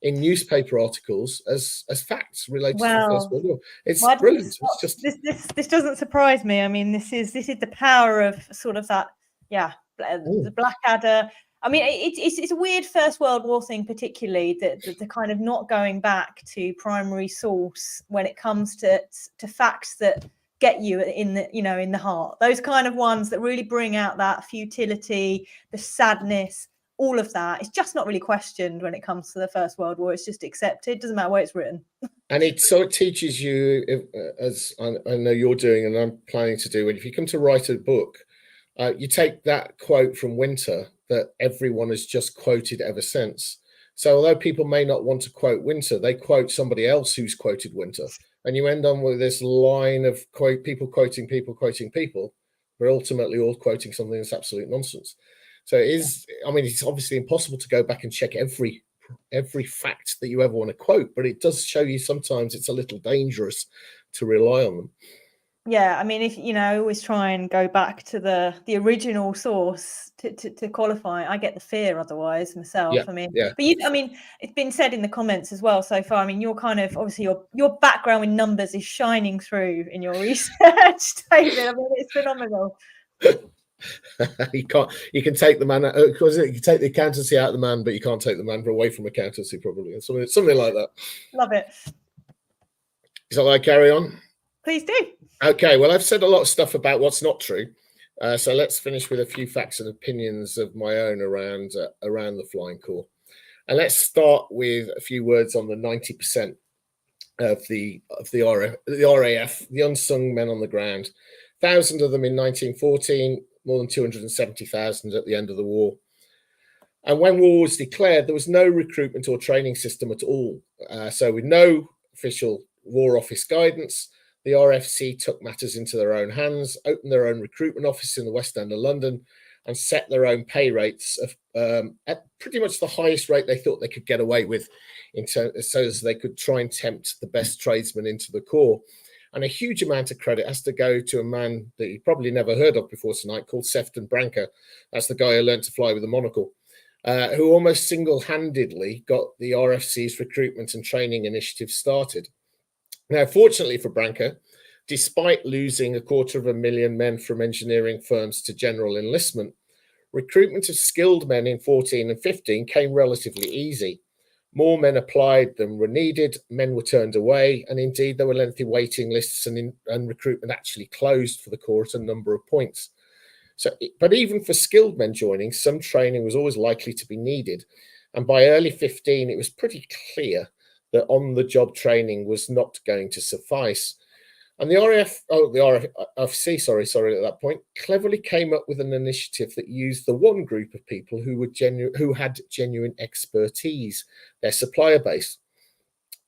in newspaper articles as facts related to the First World War. It's brilliant. It's just this doesn't surprise me. I mean, this is the power of sort of that, the Blackadder. I mean, it's a weird First World War thing, particularly the kind of not going back to primary source when it comes to facts that get you in the heart. Those kind of ones that really bring out that futility, the sadness, all of that. It's just not really questioned when it comes to the First World War. It's just accepted. Doesn't matter where it's written. And it teaches you, as I know you're doing, and I'm planning to do, if you come to write a book, you take that quote from Winter that everyone has just quoted ever since. So although people may not want to quote Winter, they quote somebody else who's quoted Winter. And you end on with this line of people quoting people, but ultimately all quoting something that's absolute nonsense. So it is, I mean, it's obviously impossible to go back and check every fact that you ever want to quote, but it does show you sometimes it's a little dangerous to rely on them. Yeah, I mean, if I always try and go back to the original source to qualify. I get the fear otherwise myself. Yeah, I mean, yeah. but it's been said in the comments as well so far. I mean, you're kind of obviously your background in numbers is shining through in your research, David. I mean, it's phenomenal. You can take the man, because you can take the accountancy out of the man, but you can't take the man away from accountancy, probably, something like that. Love it. Is that like carry on? Please do. Okay, well, I've said a lot of stuff about what's not true. So let's finish with a few facts and opinions of my own around the Flying Corps. And let's start with a few words on the 90% of the RAF, the unsung men on the ground. 1,000 of them in 1914, more than 270,000 at the end of the war. And when war was declared, there was no recruitment or training system at all. So with no official War Office guidance, the RFC took matters into their own hands, opened their own recruitment office in the West End of London, and set their own pay rates at pretty much the highest rate they thought they could get away with, so as they could try and tempt the best tradesmen into the Corps. And a huge amount of credit has to go to a man that you probably never heard of before tonight, called Sefton Branca. That's the guy who learned to fly with a monocle, who almost single-handedly got the RFC's recruitment and training initiative started. Now, fortunately for Branca, despite losing 250,000 men from engineering firms to general enlistment, recruitment of skilled men in 14 and 15 came relatively easy. More men applied than were needed, men were turned away, and indeed there were lengthy waiting lists, and recruitment actually closed for the Corps at a number of points. But even for skilled men joining, some training was always likely to be needed. And by early 15, it was pretty clear that on-the-job training was not going to suffice. And the RFC, at that point, cleverly came up with an initiative that used the one group of people who had genuine expertise, their supplier base.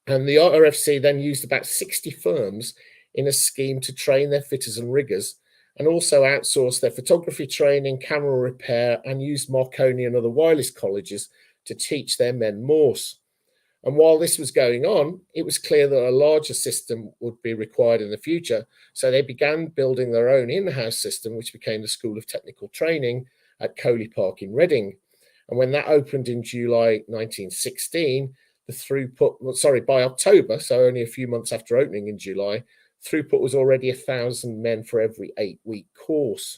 And the RFC then used about 60 firms in a scheme to train their fitters and riggers, and also outsourced their photography training, camera repair, and used Marconi and other wireless colleges to teach their men Morse. And while this was going on, it was clear that a larger system would be required in the future. So they began building their own in-house system, which became the School of Technical Training at Coley Park in Reading. And when that opened in July 1916, by October, so only a few months after opening in July, throughput was already 1,000 men for every 8-week course.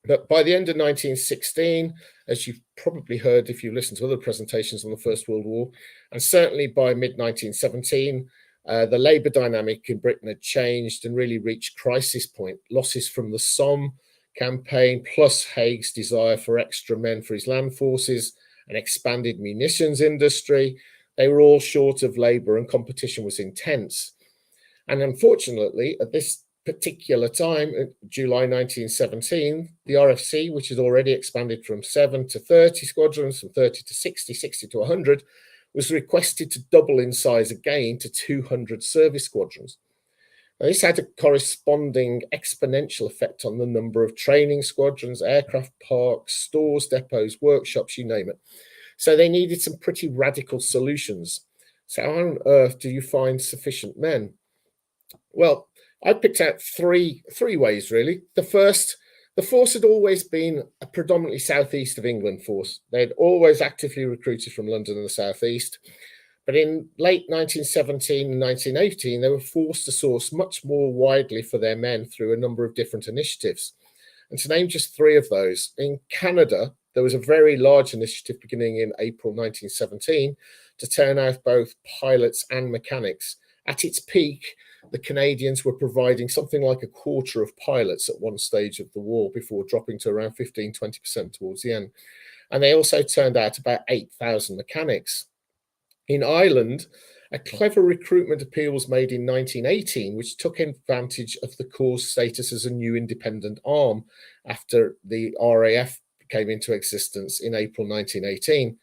But by the end of 1916, as you've probably heard if you listened to other presentations on the First World War, and certainly by mid-1917, the labour dynamic in Britain had changed and really reached crisis point. Losses from the Somme campaign, plus Haig's desire for extra men for his land forces, an expanded munitions industry, they were all short of labour and competition was intense. And unfortunately, at this particular time, July 1917, the RFC, which had already expanded from 7 to 30 squadrons, from 30 to 60, 60 to 100, was requested to double in size again to 200 service squadrons. Now, this had a corresponding exponential effect on the number of training squadrons, aircraft parks, stores, depots, workshops, you name it. So they needed some pretty radical solutions. So how on earth do you find sufficient men? Well, I picked out three ways, really. The first, the force had always been a predominantly southeast of England force. They had always actively recruited from London and the southeast. But in late 1917 and 1918, they were forced to source much more widely for their men through a number of different initiatives. And to name just three of those, in Canada, there was a very large initiative beginning in April 1917 to turn out both pilots and mechanics. At its peak, the Canadians were providing something like a quarter of pilots at one stage of the war before dropping to around 15-20% towards the end. and they also turned out about 8,000 mechanics. In Ireland, a clever recruitment appeal was made in 1918, which took advantage of the Corps' status as a new independent arm after the RAF came into existence in April 1918.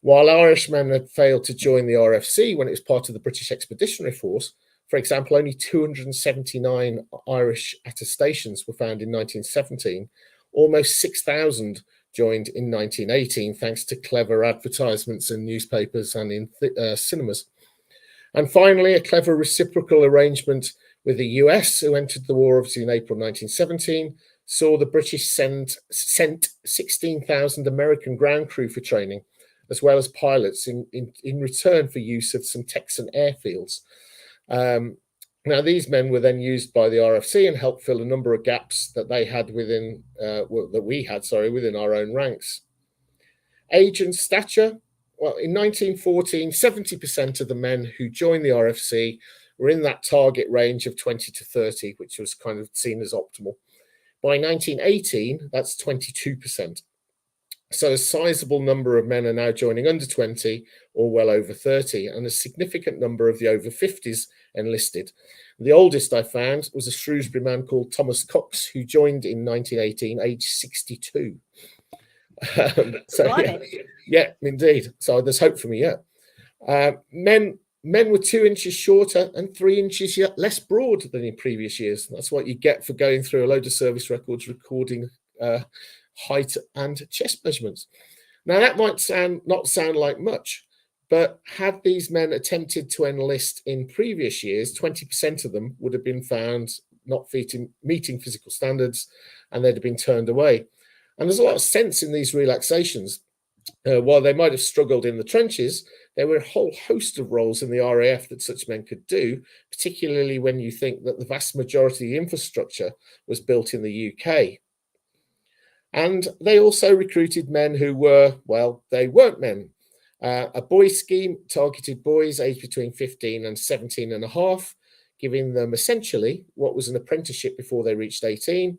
While Irishmen had failed to join the RFC when it was part of the British Expeditionary Force, for example, only 279 Irish attestations were found in 1917. Almost 6,000 joined in 1918, thanks to clever advertisements in newspapers and in cinemas. And finally, a clever reciprocal arrangement with the US, who entered the war obviously in April 1917, saw the British sent 16,000 American ground crew for training, as well as pilots in return for use of some Texan airfields. Now, these men were then used by the RFC and helped fill a number of gaps that they had within, within our own ranks. Age and stature. Well, in 1914, 70% of the men who joined the RFC were in that target range of 20 to 30, which was kind of seen as optimal. By 1918, that's 22%. So a sizable number of men are now joining under 20 or well over 30, and a significant number of the over 50s enlisted. The oldest I found was a Shrewsbury man called Thomas Cox, who joined in 1918, aged 62. Yeah, indeed. So there's hope for me yet. Men were 2 inches shorter and 3 inches less broad than in previous years. That's what you get for going through a load of service records recording height and chest measurements. Now, that might not sound like much, but had these men attempted to enlist in previous years, 20% of them would have been found not meeting physical standards, and they'd have been turned away. And there's a lot of sense in these relaxations. While they might have struggled in the trenches, there were a whole host of roles in the RAF that such men could do, particularly when you think that the vast majority of the infrastructure was built in the UK. And they also recruited men who were, well, they weren't men. A boys scheme targeted boys aged between 15 and 17 and a half, giving them essentially what was an apprenticeship before they reached 18.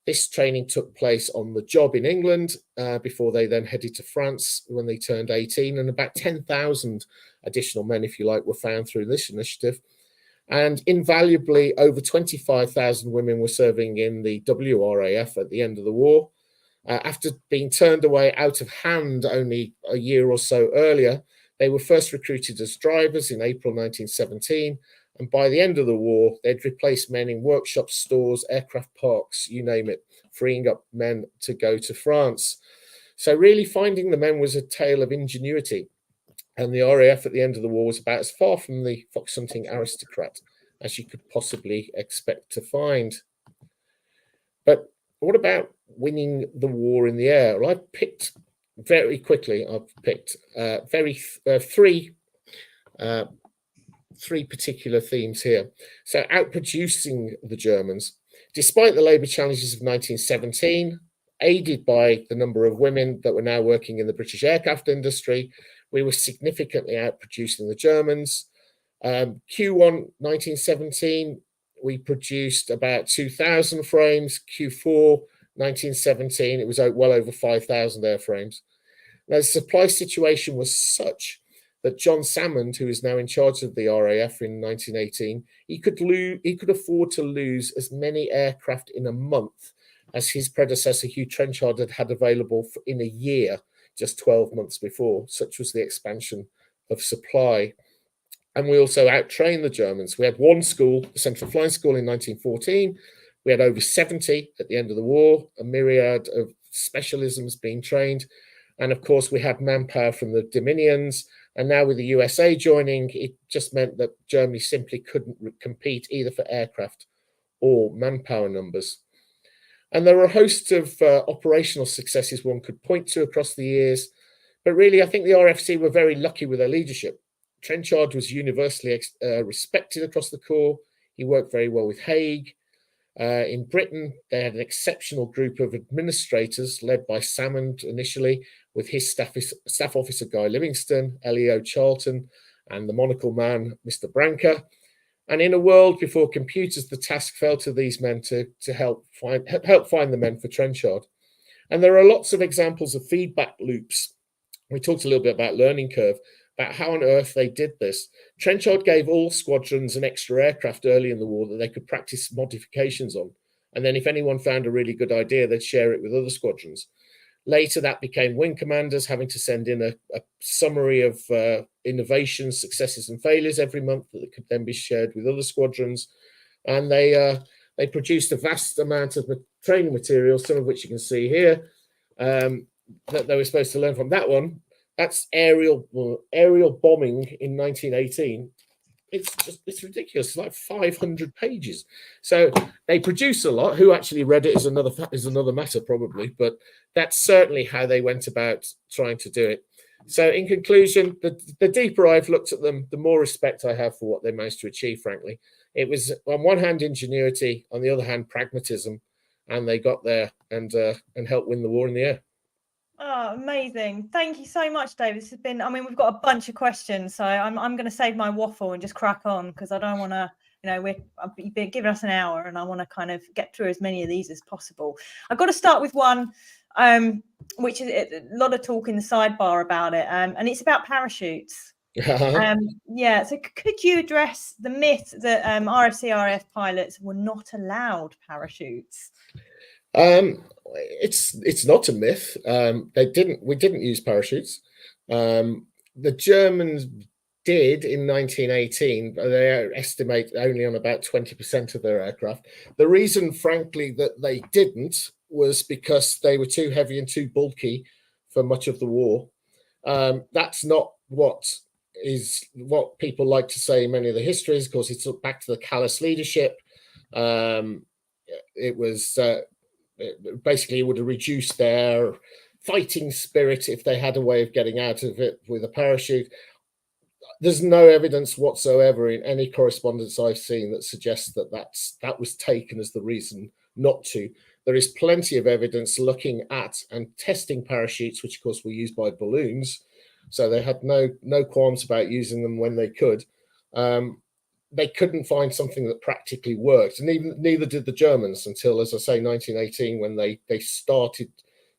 This training took place on the job in England before they then headed to France when they turned 18, and about 10,000 additional men, if you like, were found through this initiative. And invaluably, over 25,000 women were serving in the WRAF at the end of the war. After being turned away out of hand only a year or so earlier, they were first recruited as drivers in April 1917. And by the end of the war, they'd replaced men in workshops, stores, aircraft parks, you name it, freeing up men to go to France. So really finding the men was a tale of ingenuity. And the RAF at the end of the war was about as far from the fox hunting aristocrat as you could possibly expect to find. But what about winning the war in the air? Well, I've picked three particular themes here. So outproducing the Germans, despite the labour challenges of 1917, aided by the number of women that were now working in the British aircraft industry, we were significantly outproducing the Germans. Q1 1917, we produced about 2,000 frames. Q4 1917, it was well over 5,000 airframes. Now, the supply situation was such that John Salmond, who is now in charge of the RAF in 1918, he could afford to lose as many aircraft in a month as his predecessor Hugh Trenchard had available in a year, just 12 months before. Such was the expansion of supply. And we also outtrained the Germans. We had one school, the Central Flying School, in 1914. We had over 70 at the end of the war, a myriad of specialisms being trained. And of course, we had manpower from the Dominions. And now with the USA joining, it just meant that Germany simply couldn't compete either for aircraft or manpower numbers. And there are a host of operational successes one could point to across the years. But really, I think the RFC were very lucky with their leadership. Trenchard was universally respected across the Corps. He worked very well with Haig. In Britain, they had an exceptional group of administrators led by Salmond initially, with his staff officer Guy Livingston, Elio Charlton, and the monocle man, Mr. Branca. And in a world before computers, the task fell to these men to help find the men for Trenchard. And there are lots of examples of feedback loops. We talked a little bit about learning curve, about how on earth they did this. Trenchard gave all squadrons an extra aircraft early in the war that they could practice modifications on. And then if anyone found a really good idea, they'd share it with other squadrons. Later, that became wing commanders having to send in a summary of innovations, successes and failures every month that could then be shared with other squadrons. And they produced a vast amount of training materials, some of which you can see here, that they were supposed to learn from. That one, that's aerial bombing in 1918. It's ridiculous. It's like 500 pages. So they produce a lot. Who actually read it is another matter, probably. But that's certainly how they went about trying to do it. So in conclusion, the deeper I've looked at them, the more respect I have for what they managed to achieve, frankly. It was, on one hand, ingenuity, on the other hand, pragmatism. And they got there and helped win the war in the air. Oh, amazing. Thank you so much, David. This has been, I mean, we've got a bunch of questions, so I'm going to save my waffle and just crack on, because I don't want to, you've been giving us an hour and I want to kind of get through as many of these as possible. I've got to start with one, which is a lot of talk in the sidebar about it, and it's about parachutes. Yeah, so could you address the myth that RFC, RAF pilots were not allowed parachutes? It's not a myth. We didn't use parachutes. The Germans did in 1918, but they estimate only on about 20% of their aircraft. The reason, frankly, that they didn't was because they were too heavy and too bulky for much of the war. That's not what people like to say in many of the histories. Of course, it's back to the callous leadership. It was basically, it would have reduced their fighting spirit if they had a way of getting out of it with a parachute. There's no evidence whatsoever in any correspondence I've seen that suggests that was taken as the reason not to. There is plenty of evidence looking at and testing parachutes, which of course were used by balloons, so they had no qualms about using them when they could. They couldn't find something that practically worked, and neither did the Germans until, as I say, 1918, when they started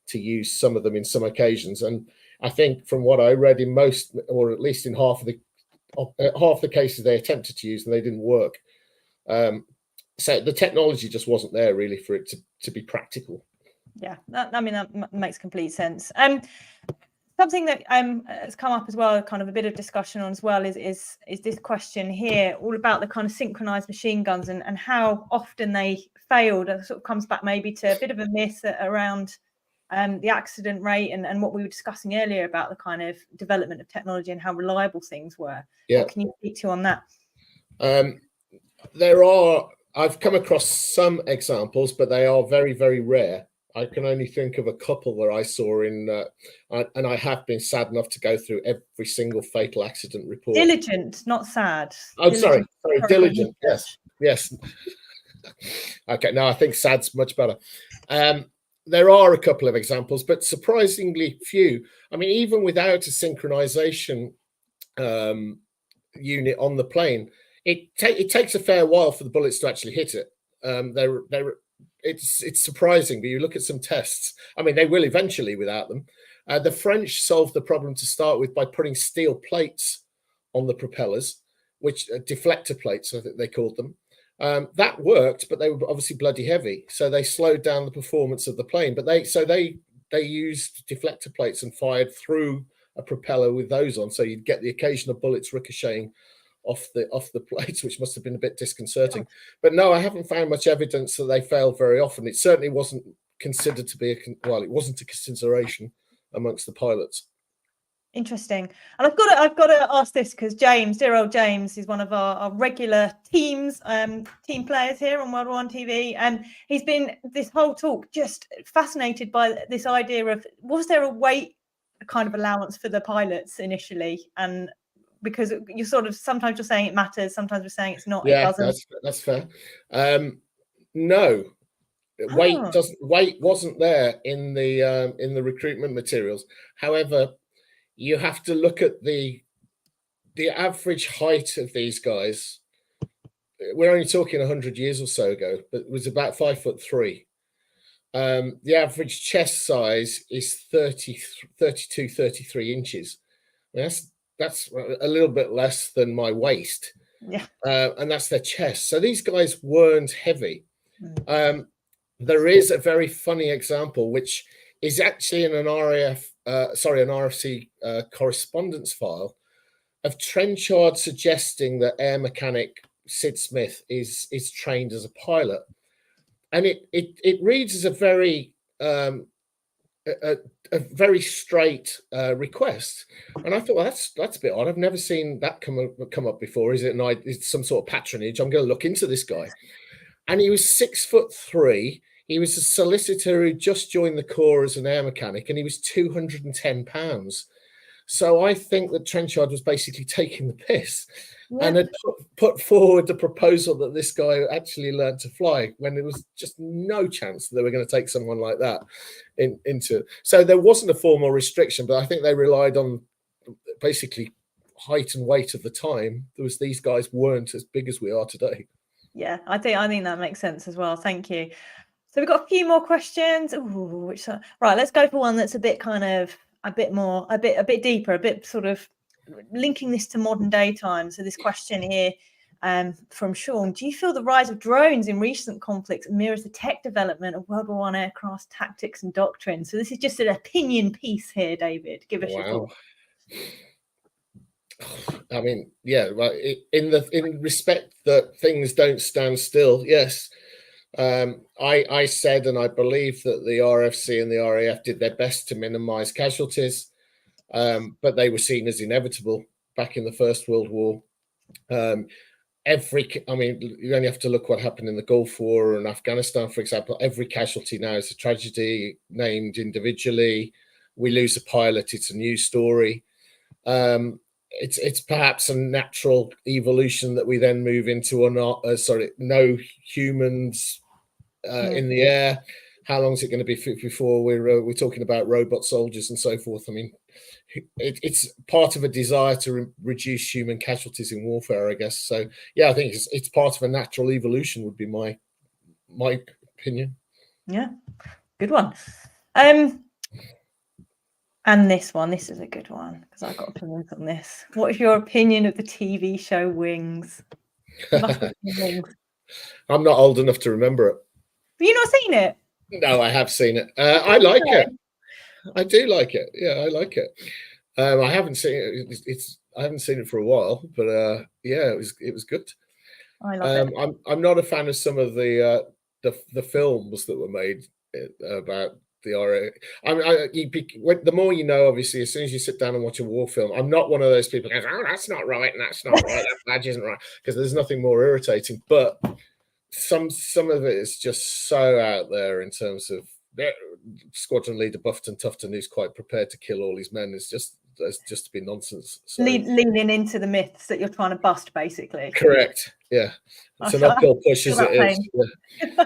to use some of them in some occasions. And I think from what I read, in most, or at least in half the cases they attempted to use, and they didn't work. So the technology just wasn't there really for it to be practical. Yeah, that makes complete sense. Something that has come up as well, kind of a bit of discussion on as well, is this question here, all about the kind of synchronized machine guns and how often they failed. It sort of comes back maybe to a bit of a myth around the accident rate and what we were discussing earlier about the kind of development of technology and how reliable things were. Yeah. What can you speak to on that? I've come across some examples, but they are very, very rare. I can only think of a couple that I saw and I have been sad enough to go through every single fatal accident report. Diligent, not sad. Oh, sorry, diligent. Yes. Okay, no, I think sad's much better. There are a couple of examples, but surprisingly few. I mean, even without a synchronization unit on the plane, it takes a fair while for the bullets to actually hit it. It's surprising, but you look at some tests. I mean, they will eventually without them. The French solved the problem to start with by putting steel plates on the propellers, which deflector plates, I think they called them. That worked, but they were obviously bloody heavy, so they slowed down the performance of the plane. But they used deflector plates and fired through a propeller with those on, so you'd get the occasional bullets ricocheting off the plates, which must have been a bit disconcerting. But no, I haven't found much evidence that they failed very often. It certainly wasn't considered to be it wasn't a consideration amongst the pilots. Interesting. And I've got to ask this, because dear old James, is one of our regular team players here on World War One TV, and he's been this whole talk just fascinated by this idea of, was there a weight kind of allowance for the pilots initially? And because you sometimes you're saying it matters, sometimes we're saying it's not. Yeah, it doesn't. That's fair. No, weight wasn't there in the recruitment materials. However, you have to look at the average height of these guys. We're only talking 100 years or so ago, but it was about 5'3". The average chest size is 32, 33 inches. That's a little bit less than my waist. Yeah. And that's their chest. So these guys weren't heavy. There is a very funny example, which is actually in an RFC correspondence file of Trenchard suggesting that air mechanic Sid Smith is trained as a pilot, and it reads as a very very straight request. And I thought, well, that's a bit odd. I've never seen that come up before. Is it some sort of patronage? I'm going to look into this guy. And he was 6'3". He was a solicitor who just joined the Corps as an air mechanic, and he was 210 pounds. So I think that Trenchard was basically taking the piss and had put forward the proposal that this guy actually learned to fly when there was just no chance that they were going to take someone like that into. So there wasn't a formal restriction, but I think they relied on basically height and weight of the time. These guys weren't as big as we are today. Yeah, I think that makes sense as well. Thank you. So we've got a few more questions. Ooh, right, let's go for one that's a bit kind of a bit deeper, a bit sort of linking this to modern day times. So this question here from Sean: do you feel the rise of drones in recent conflicts mirrors the tech development of World War I aircraft tactics and doctrine? So this is just an opinion piece here, David. Give us your thoughts. I mean, yeah, right. In respect that things don't stand still, yes. I said, and I believe that the RFC and the RAF did their best to minimise casualties, but they were seen as inevitable back in the First World War. I mean, you only have to look what happened in the Gulf War and Afghanistan, for example. Every casualty now is a tragedy named individually. We lose a pilot, it's a news story. It's perhaps a natural evolution that we then move into no humans in the air. How long is it going to be before we're talking about robot soldiers and so forth? I mean, it's part of a desire to reduce human casualties in warfare, I guess. So yeah, I think it's part of a natural evolution would be my opinion. Yeah, good one. And this is a good one because I've got opinions on this. What is your opinion of the TV show Wings? Wings. I'm not old enough to remember it. Have you not seen it? No, I have seen it. I like it. I do like it. Yeah, I like it. I haven't seen it. I haven't seen it for a while, but yeah, it was good. I love it. I'm not a fan of some of the films that were made about the RA. I mean, the more you know, obviously, as soon as you sit down and watch a war film, I'm not one of those people who goes, "Oh, that's not right, and that's not right, that badge isn't right," because there's nothing more irritating. But some of it is just so out there in terms of squadron leader Tufton, who's quite prepared to kill all his men. It's just to be nonsense. So, leaning into the myths that you're trying to bust, basically. Correct. Yeah, it's an uphill push as it is. Yeah.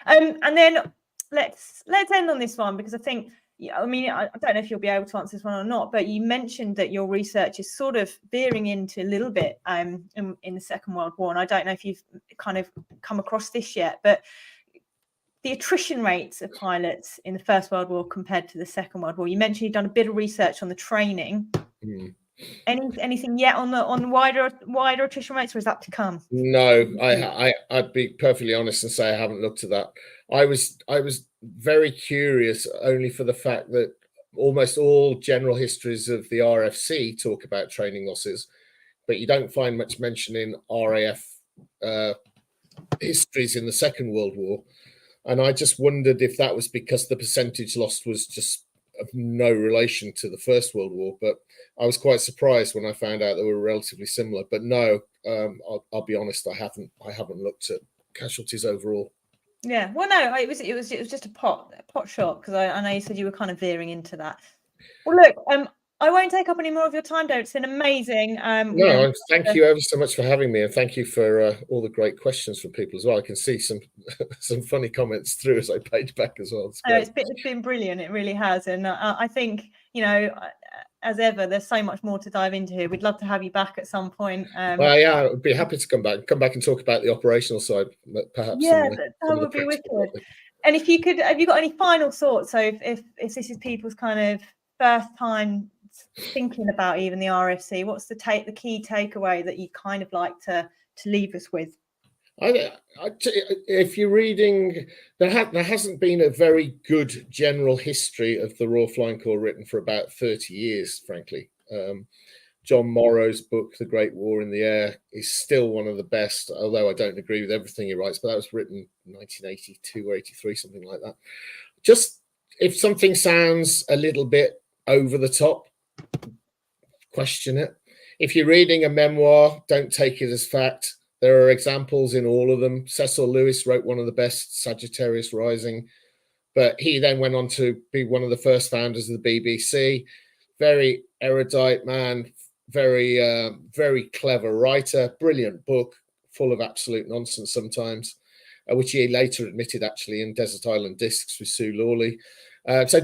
And then let's end on this one because I think, I mean, I don't know if you'll be able to answer this one or not, but you mentioned that your research is sort of veering into a little bit in the Second World War, and I don't know if you've kind of come across this yet, but the attrition rates of pilots in the First World War compared to the Second World War. You mentioned you've done a bit of research on the training. Anything yet on the wider attrition rates, or is that to come? No, I'd be perfectly honest and say I haven't looked at that. I was very curious only for the fact that almost all general histories of the RFC talk about training losses, but you don't find much mention in RAF histories in the Second World War. And I just wondered if that was because the percentage lost was just of no relation to the First World War. But I was quite surprised when I found out they were relatively similar. But no, I'll be honest, I haven't looked at casualties overall. Yeah, well, no, it was just a pot shot because I know you said you were kind of veering into that. Well, look, I won't take up any more of your time, David. It's been amazing. No, thank you ever so much for having me, and thank you for all the great questions from people as well. I can see some funny comments through as I page back as well. It's been brilliant. It really has, and I think, you know, as ever, there's so much more to dive into here. We'd love to have you back at some point. Well, yeah, I'd be happy to come back and talk about the operational side, perhaps. Yeah, that would be wicked. And if you could, have you got any final thoughts? So if this is people's kind of first time thinking about even the RFC, what's the key takeaway that you kind of like to leave us with? If you're reading, there hasn't been a very good general history of the Royal Flying Corps written for about 30 years, frankly. John Morrow's book, The Great War in the Air, is still one of the best, although I don't agree with everything he writes, but that was written in 1982 or 83, something like that. Just if something sounds a little bit over the top, question it. If you're reading a memoir, don't take it as fact. There are examples in all of them. Cecil Lewis wrote one of the best, Sagittarius Rising, but he then went on to be one of the first founders of the BBC. Very erudite man, very clever writer, brilliant book, full of absolute nonsense sometimes, which he later admitted actually in Desert Island Discs with Sue Lawley. So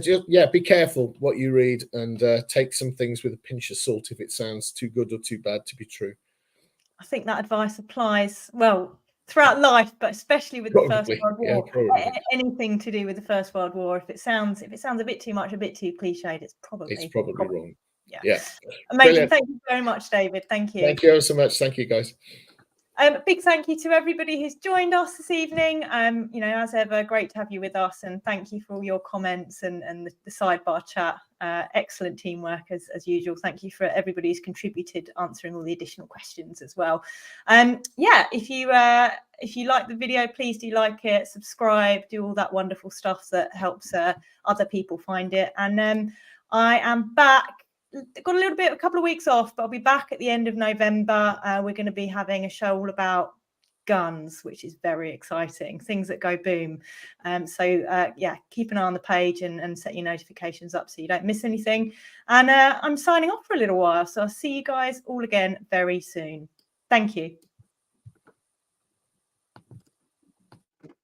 be careful what you read, and take some things with a pinch of salt if it sounds too good or too bad to be true. I think that advice applies well throughout life, but especially with the First World War. Anything to do with the First World War, if it sounds a bit too much, a bit too cliched, it's probably wrong. Yeah. Amazing. Brilliant. Thank you very much, David. Thank you. Thank you ever so much. Thank you, guys. Big thank you to everybody who's joined us this evening. As ever, great to have you with us, and thank you for all your comments and the sidebar chat. Excellent teamwork as usual. Thank you for everybody who's contributed, answering all the additional questions as well. If you like the video, please do like it, subscribe, do all that wonderful stuff that helps other people find it. And I am back. Got a couple of weeks off, but I'll be back at the end of November. We're going to be having a show all about guns, which is very exciting, things that go boom. Keep an eye on the page and set your notifications up so you don't miss anything. And I'm signing off for a little while, so I'll see you guys all again very soon. Thank you.